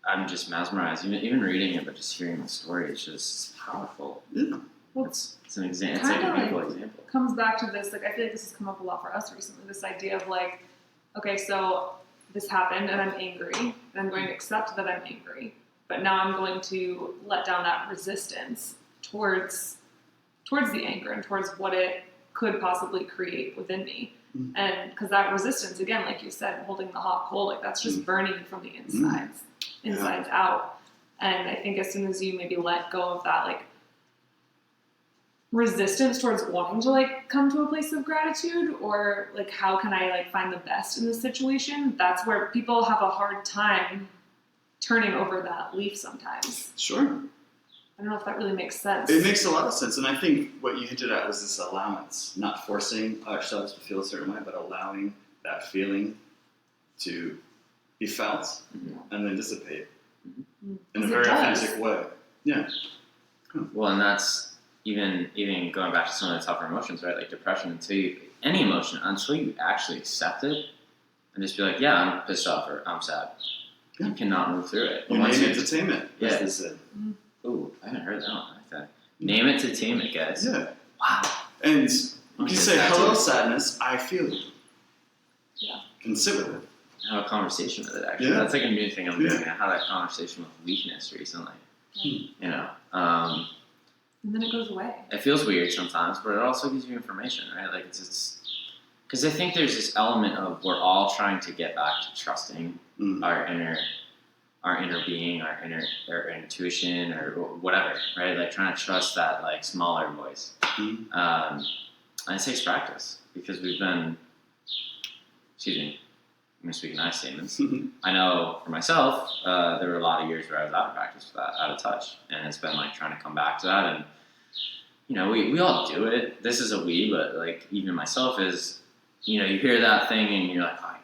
I'm just mesmerized. Even reading it, but just hearing the story, it's just powerful. Yeah. Well, It's an example. It's like a beautiful example. Comes back to this, like, I feel like this has come up a lot for us recently, this idea of like, okay, so this happened and I'm angry, and I'm going to accept that I'm angry, but now I'm going to let down that resistance towards the anger and towards what it could possibly create within me. And because that resistance, again, like you said, holding the hot coal, like, that's just burning you from the insides out. And I think as soon as you maybe let go of that, like, resistance towards wanting to like come to a place of gratitude, or like, how can I like find the best in this situation, that's where people have a hard time turning over that leaf sometimes. Sure. I don't know if that really makes sense. It makes a lot of sense, and I think what you hinted at was this allowance, not forcing ourselves to feel a certain way, but allowing that feeling to be felt and then dissipate in a very authentic way. Yeah. Well, and that's even going back to some of the tougher emotions, right? Like depression, until any emotion until you actually accept it and just be like, yeah, I'm pissed off or I'm sad. Yeah. You cannot move through it. You name it to tame it. Yeah. As they said. Ooh, I haven't heard that one like that. Name it to tame it, guys. Yeah. Wow. And you can say, hello, sadness, I feel you. Yeah. And sit with it. Have a conversation with it, actually. Yeah. That's like a new thing I'm doing. I had that conversation with weakness recently. You know, and then it goes away. it feels weird sometimes, but it also gives you information, right? Like it's because I think there's this element of we're all trying to get back to trusting our inner being, our intuition, or whatever, right? Like trying to trust that like smaller voice. And it takes practice because we've been, I'm going to speak in I statements. I know for myself, there were a lot of years where I was out of practice with that, out of touch. And it's been like trying to come back to that. And, you know, we all do it. This is a we, but like even myself is, you know, you hear that thing and you're like, oh,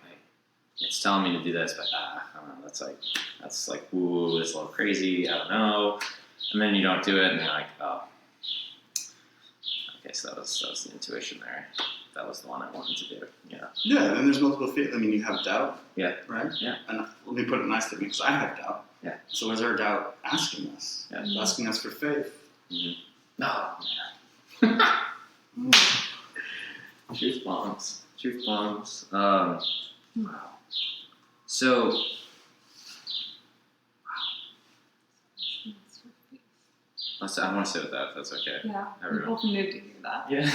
it's telling me to do this, but I don't know, that's like, ooh, it's a little crazy, I don't know. And then you don't do it and you're like, oh. Okay, so that was the intuition there. That was the one I wanted to do. Yeah. Yeah, and there's multiple feelings. I mean, you have doubt. Yeah. Right? Yeah. And let me put it nicely because I have doubt. Yeah. So is our doubt asking us? Yeah. It's asking us for faith. No. Truth bombs. Wow. So. I want to sit with that, if that's okay. Yeah, we both need to hear that. Yeah.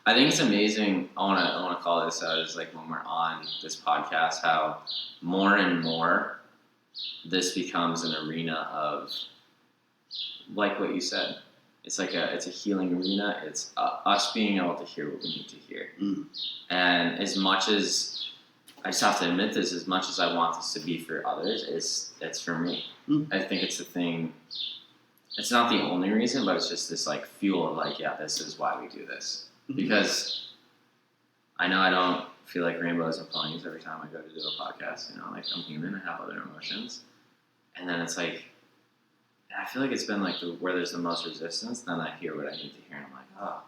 I think it's amazing. I want to call this out as like when we're on this podcast, how more and more this becomes an arena of, like what you said, it's a healing arena. It's us being able to hear what we need to hear. And as much as I just have to admit this, as much as I want this to be for others, it's for me. I think it's the thing. It's not the only reason, but it's just this like fuel of like, yeah, this is why we do this. Because I know I don't feel like rainbows and ponies every time I go to do a podcast. You know, like I'm human, I have other emotions, and then it's like, I feel like it's been like where there's the most resistance. Then I hear what I need to hear, and I'm like, oh,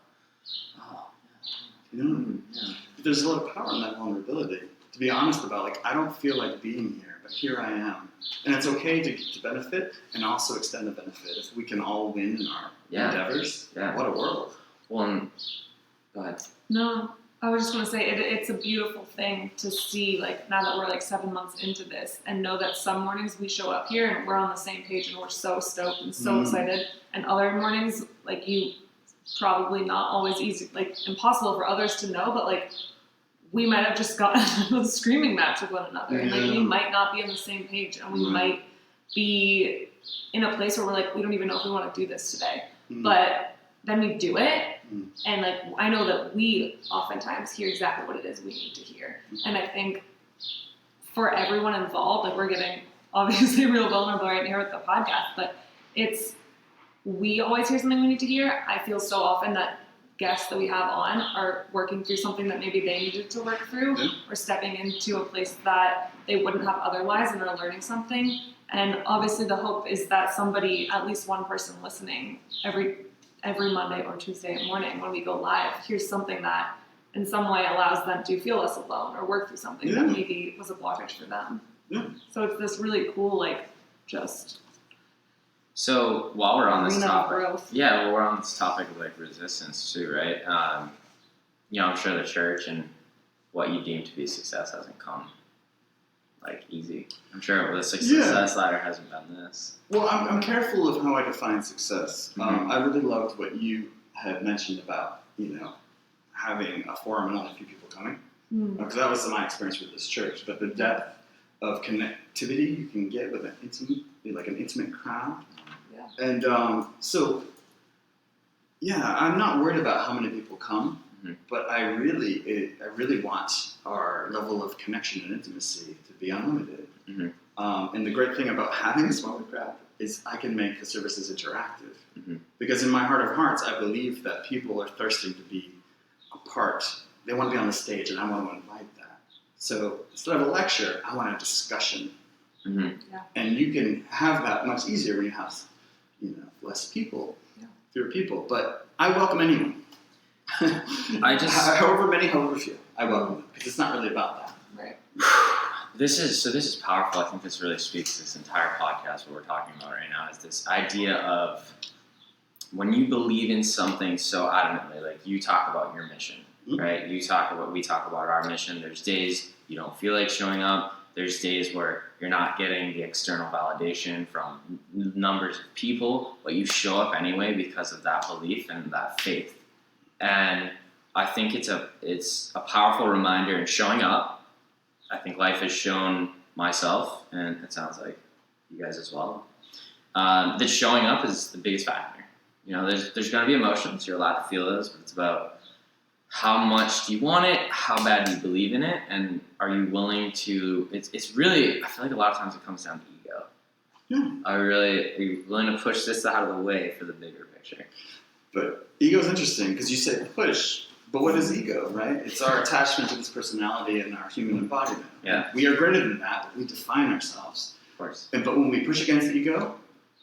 yeah. There's a lot of power in that vulnerability. To be honest about, like, I don't feel like being here, but here I am. And it's okay to benefit and also extend the benefit. If we can all win in our endeavors, what a world. Well, go ahead. No, I was just going to say it's a beautiful thing to see, like, now that we're like 7 months into this and know that some mornings we show up here and we're on the same page and we're so stoked and so excited. And other mornings, like, you probably not always easy, like, impossible for others to know, but like, we might have just gotten a screaming match with one another. And like, we might not be on the same page and we might be in a place where we're like, we don't even know if we want to do this today. But then we do it. And like, I know that we oftentimes hear exactly what it is we need to hear. And I think for everyone involved, like we're getting obviously real vulnerable right here with the podcast, but we always hear something we need to hear. I feel so often that guests that we have on are working through something that maybe they needed to work through or stepping into a place that they wouldn't have otherwise and are learning something. And obviously the hope is that somebody, at least one person listening every Monday or Tuesday morning when we go live, hears something that in some way allows them to feel less alone or work through something that maybe was a blockage for them. So it's this really cool, like, just... So while we're on this topic, growth. We're on this topic of like resistance too, right? You know, I'm sure the church and what you deem to be success hasn't come like easy. I'm sure the success ladder hasn't been this. Well, I'm careful of how I define success. I really loved what you had mentioned about, you know, having a forum and only a few people coming, because that was my experience with this church. But the depth of connectivity you can get with an intimate crowd. And so, I'm not worried about how many people come, but I really want our level of connection and intimacy to be unlimited. And the great thing about having a smaller crowd is I can make the services interactive. Because in my heart of hearts, I believe that people are thirsting to be a part. They want to be on the stage, and I want to invite that. So instead of a lecture, I want a discussion. And you can have that much easier when you have less people. fewer people, but I welcome anyone. However many, however few, I welcome them, because it's not really about that. Right. This is powerful. I think this really speaks to this entire podcast. What we're talking about right now is this idea of when you believe in something so adamantly, like you talk about your mission, right? We talk about our mission. There's days you don't feel like showing up. There's days where you're not getting the external validation from numbers of people, but you show up anyway because of that belief and that faith. And I think it's a powerful reminder in showing up. I think life has shown myself, and it sounds like you guys as well, that showing up is the biggest factor. You know, there's going to be emotions. You're allowed to feel those, but it's about how much do you want it, how bad do you believe in it, and are you willing to, it's really, I feel like a lot of times it comes down to ego. Yeah. Are you willing to push this out of the way for the bigger picture? But ego is interesting because you say push, but what is ego, right? It's our attachment to this personality and our human embodiment. Yeah. We are greater than that, but we define ourselves. Of course. But when we push against ego,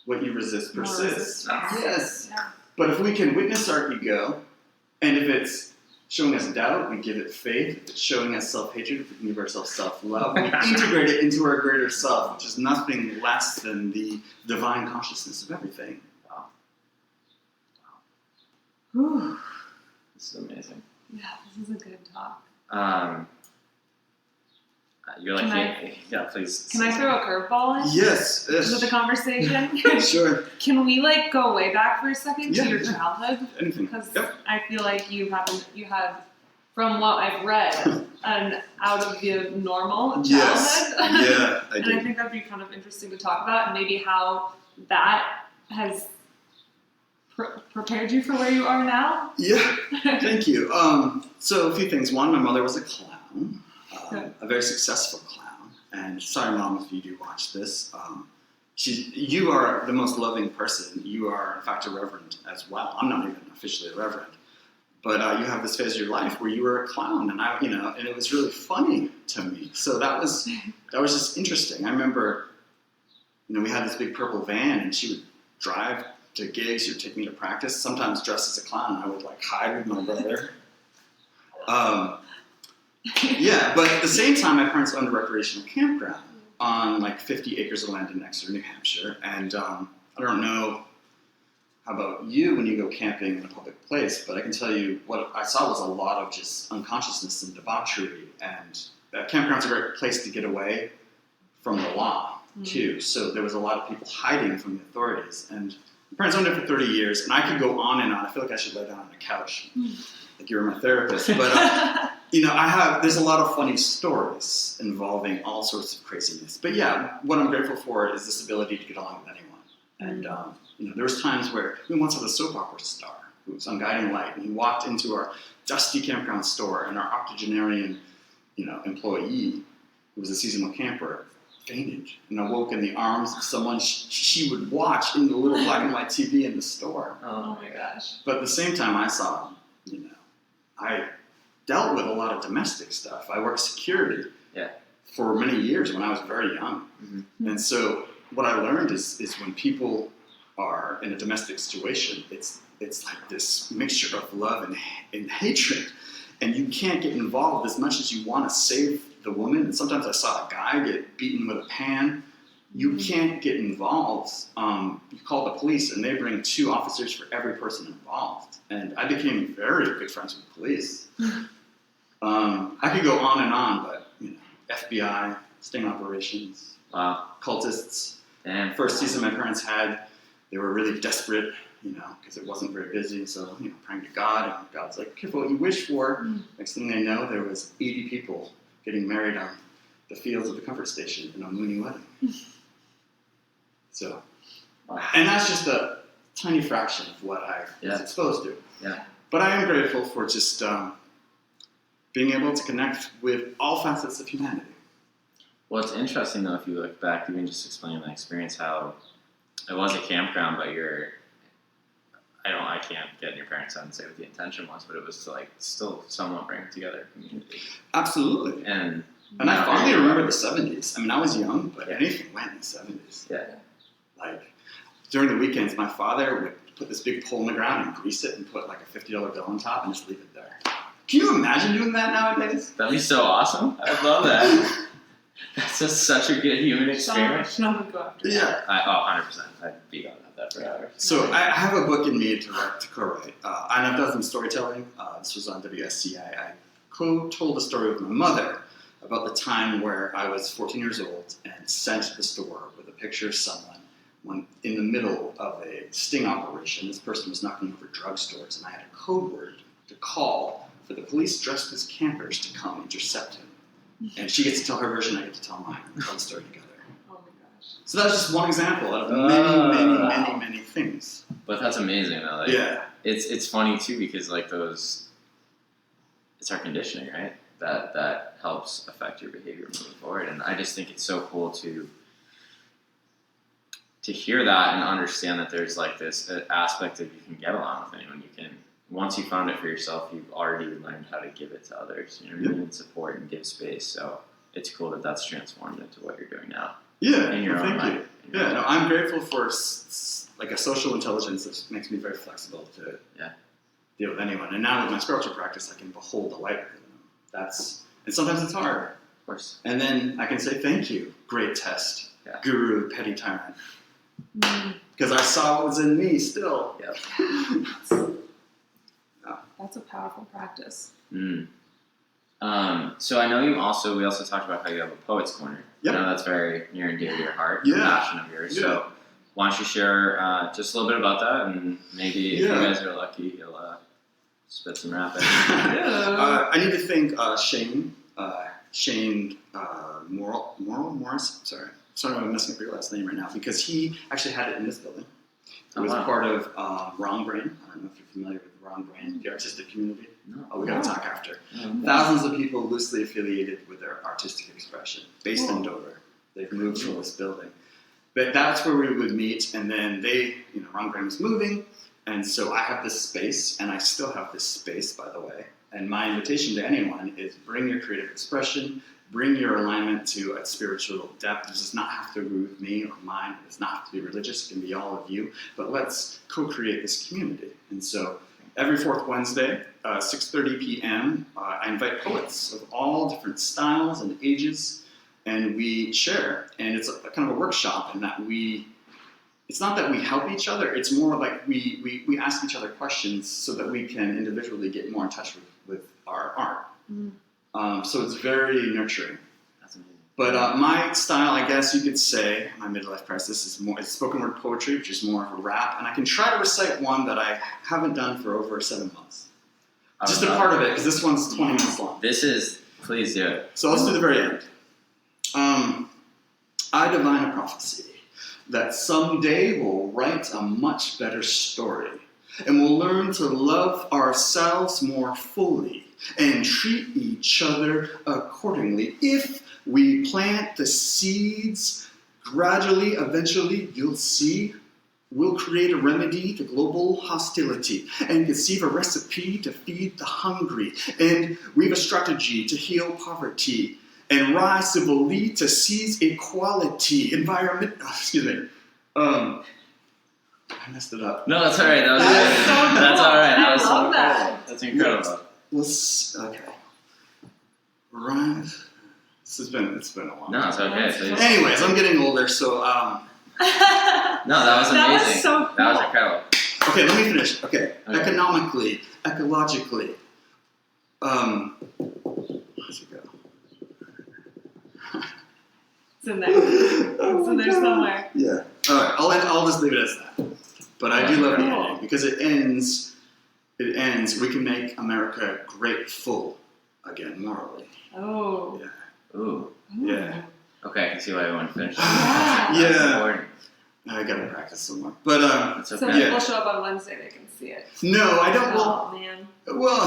what you resist persists. Yes. Yeah. But if we can witness our ego, and if it's showing us doubt, we give it faith. If it's showing us self-hatred, we can give ourselves self-love. We integrate it into our greater self, which is nothing less than the divine consciousness of everything. Whew. This is amazing. Yeah, this is a good talk. You're like, yeah, please. Can I throw a curveball in? Yes. Into the conversation? Sure. Can we go way back for a second to Yeah. your childhood? Anything. Because Yep. I feel like you had, from what I've read, an out of the normal childhood. Yes. Yeah, I And do. I think that'd be kind of interesting to talk about, and maybe how that has prepared you for where you are now. Yeah, thank you. So a few things. One, my mother was a clown, a very successful clown. And sorry, Mom, if you do watch this. You are the most loving person. You are, in fact, a reverend as well. I'm not even officially a reverend. But you have this phase of your life where you were a clown, and and it was really funny to me. So that was just interesting. I remember, we had this big purple van, and she would drive to gigs. She would take me to practice. Sometimes dressed as a clown, I would hide with my brother. Yeah, but at the same time, my parents owned a recreational campground on 50 acres of land in Exeter, New Hampshire, and I don't know how about you when you go camping in a public place, but I can tell you what I saw was a lot of just unconsciousness and debauchery, and campground's a great place to get away from the law, too. So there was a lot of people hiding from the authorities, and my parents owned it for 30 years, and I could go on and on. I feel like I should lay down on a couch, like you were my therapist, but there's a lot of funny stories involving all sorts of craziness. But yeah, what I'm grateful for is this ability to get along with anyone. And there was times where we once had a soap opera star who was on Guiding Light, and he walked into our dusty campground store, and our octogenarian, employee, who was a seasonal camper, fainted and awoke in the arms of someone she would watch in the little black and white TV in the store. Oh my gosh. But at the same time, I saw, I dealt with a lot of domestic stuff. I worked security for many years when I was very young. Mm-hmm. And so what I learned is when people are in a domestic situation, it's like this mixture of love and hatred. And you can't get involved as much as you want to save the woman. And sometimes I saw a guy get beaten with a pan. You can't get involved. You call the police, and they bring 2 officers for every person involved. And I became very good friends with the police. I could go on and on, but FBI, sting operations, cultists. And first season my parents had, they were really desperate, because it wasn't very busy. So, praying to God, and God's like, careful what you wish for. Next thing they know, there was 80 people getting married on the fields of the comfort station in a Mooney wedding. So, and that's just a tiny fraction of what I was exposed to. Yeah. But I am grateful for just being able to connect with all facets of humanity. Well, it's interesting though, if you look back, even just explaining that experience, how it was a campground, but I can't get in your parents' head and say what the intention was, but it was to still somewhat bring together a community. Absolutely. And I fondly remember the 70s. I mean, I was young, but anything went in the 70s. Yeah. During the weekends, my father would put this big pole in the ground and grease it and put like a $50 bill on top and just leave it there. Can you imagine doing that nowadays? That'd be so awesome. I'd love that. That's just such a good human experience. Sean would go after that. Yeah. 100%. I'd be on that for hours. So I have a book in me to co-write. And I've done some storytelling. This was on WSC. I told a story with my mother about the time where I was 14 years old and sent to the store with a picture of someone when in the middle of a sting operation. This person was knocking over drugstores, and I had a code word to call for the police dressed as campers to come intercept him. And she gets to tell her version, I get to tell mine. We tell the story together. Oh my gosh. So that's just one example out of many things. But that's amazing though. Like, Yeah. It's funny too because like those, it's our conditioning, right? That helps affect your behavior moving forward. And I just think it's so cool to hear that and understand that there's like this aspect of you can get along with anyone. You can, once you found it for yourself, you've already learned how to give it to others. You know what I mean? And support and give space. So it's cool that that's transformed into what you're doing now. Yeah, in your own thank you. life. Yeah, no, I'm grateful for like a social intelligence that makes me very flexible to deal with anyone. And now with my spiritual practice, I can behold the light within them. And sometimes it's hard. Of course. And then I can say thank you, great test, guru, petty tyrant. Because I saw what was in me still. Yep. That's a powerful practice. So I know we also talked about how you have a poet's corner. Yep. I know that's very near and dear to your heart, Yeah. a passion of yours. Yeah. So why don't you share just a little bit about that, and maybe if you guys are lucky, you'll spit some rap. I need to thank Shane Morris. Sorry, I'm messing up your last name right now, because he actually had it in this building. It was part of Wrong Brain. I don't know if you're familiar with Wrong Brain, the artistic community. No. We got to talk after. Thousands of people loosely affiliated with their artistic expression, based in Dover. They've moved from this building. But that's where we would meet, and then Wrong Brain was moving, and so I have this space, and I still have this space, by the way. And my invitation to anyone is bring your creative expression, bring your alignment to a spiritual depth. It does not have to agree with me or mine. It does not have to be religious. It can be all of you. But let's co-create this community. And so every fourth Wednesday, 6:30 p.m., I invite poets of all different styles and ages, and we share. And it's a kind of a workshop in that it's not that we help each other. It's more like we ask each other questions so that we can individually get more in touch with our art. So it's very nurturing. That's amazing. But my style, I guess you could say, my midlife crisis it's spoken word poetry, which is more of a rap, and I can try to recite one that I haven't done for over 7 months. Just a part of it, because this one's 20 minutes long. Please do it. So let's do the very end. I divine a prophecy that someday we'll write a much better story, and we'll learn to love ourselves more fully and treat each other accordingly. If we plant the seeds, gradually, eventually, you'll see, we'll create a remedy to global hostility and conceive a recipe to feed the hungry, and weave a strategy to heal poverty and rise civilly to seize equality. I messed it up. No, that's all right. That was That's good. so cool. That's all right. I love that. That's incredible. Okay. Right. It's been a while. No, it's okay. Please. Anyways, I'm getting older, so No, that was amazing. That was so cool. That was incredible. okay, let me finish. Okay. Economically, ecologically. Where's it go? It's in there. It's in there somewhere. Yeah. All right, I'll just leave it as that. But I do love the ending because it ends, we can make America grateful again, morally. Oh. Yeah. Ooh. Yeah. Okay, I can see why everyone finished. Yeah. That's Yeah. important. I gotta practice some more. But, It's So okay. people show up on Wednesday, they can see it. no, I don't, Oh, man. well,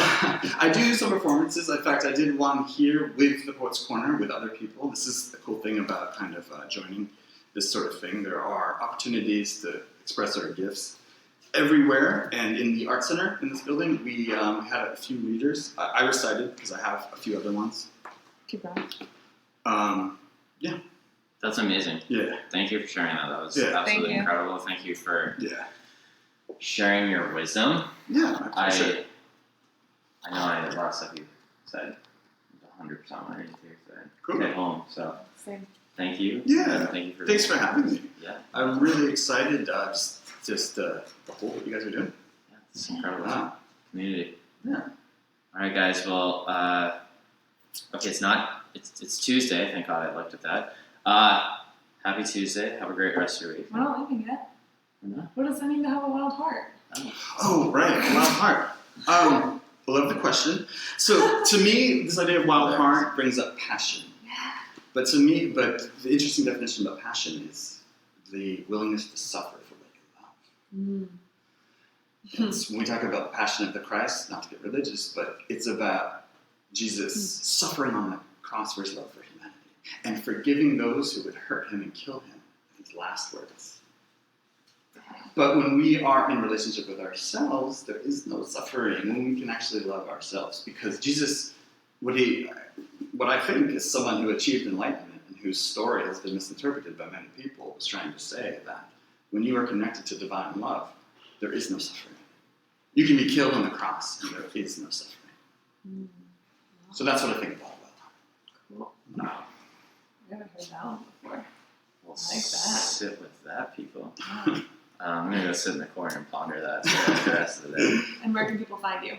I do some performances. In fact, I did one here with the Poets Corner with other people. This is the cool thing about kind of joining this sort of thing. There are opportunities to express our gifts everywhere, and in the Art Center in this building, we had a few readers. I recited because I have a few other ones. Keep going. Yeah. That's amazing. Yeah. Thank you for sharing that. That was Yeah. absolutely Thank you. incredible. Thank you for Yeah. sharing your wisdom. Yeah, my pleasure. I know I had a lot of stuff you said. 100% what I need to hear Cool. at home. So Same. thank you. Yeah. And thank you Thanks for having me. Yeah. I'm really excited. Just the whole what you guys are doing. Yeah, it's incredible. Wow. Community. Yeah. All right, guys. Well, okay, it's Tuesday. Thank God I looked at that. Happy Tuesday. Have a great rest of your week. We're not leaving yet. No? What does that mean to have a wild heart? Oh, right. Wild heart. I love the question. So to me, this idea of wild heart brings up passion. Yeah. But the interesting definition about passion is the willingness to suffer for what you love. It's, when we talk about the passion of the Christ, not to get religious, but it's about Jesus suffering on the cross for his love for humanity and forgiving those who would hurt him and kill him. His last words. But when we are in relationship with ourselves, there is no suffering when we can actually love ourselves. Because Jesus, what I think is someone who achieved enlightenment and whose story has been misinterpreted by many people, was trying to say that when you are connected to divine love, there is no suffering. You can be killed on the cross, and there is no suffering. So that's what I think about that. Cool. I haven't heard that one before. We'll I like that. sit with that, people. I'm going to go sit in the corner and ponder that for the rest of the day. And where can people find you?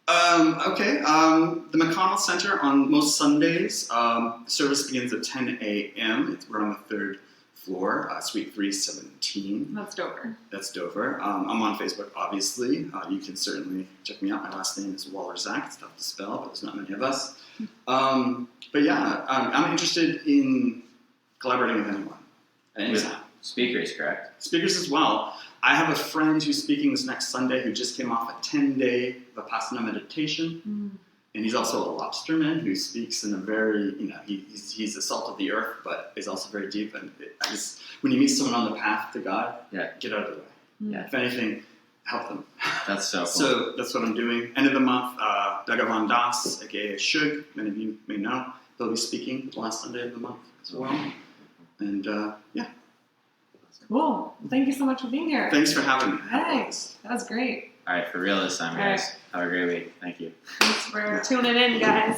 The McConnell Center on most Sundays. Service begins at 10 a.m. We're on the third floor, Suite 317. That's Dover. That's Dover. I'm on Facebook, obviously. You can certainly check me out. My last name is Waleryszak. It's tough to spell, but there's not many of us. But yeah, I'm interested in collaborating with anyone at any time. Speakers, correct? Speakers as well. I have a friend who's speaking this next Sunday who just came off a 10-day Vipassana meditation. And he's also a lobsterman who speaks in a very, he's the salt of the earth, but is also very deep. And when you meet someone on the path to God, get out of the way. Yeah. If anything, help them. That's so cool. So that's what I'm doing. End of the month, Bhagavan Das, aka Shug, many of you may know, they'll be speaking the last Sunday of the month as well. And yeah. Cool. Thank you so much for being here. Thanks for having me. Thanks. That was great. All right, for real this time, guys. Have a great week. Thank you. Thanks for tuning in, guys.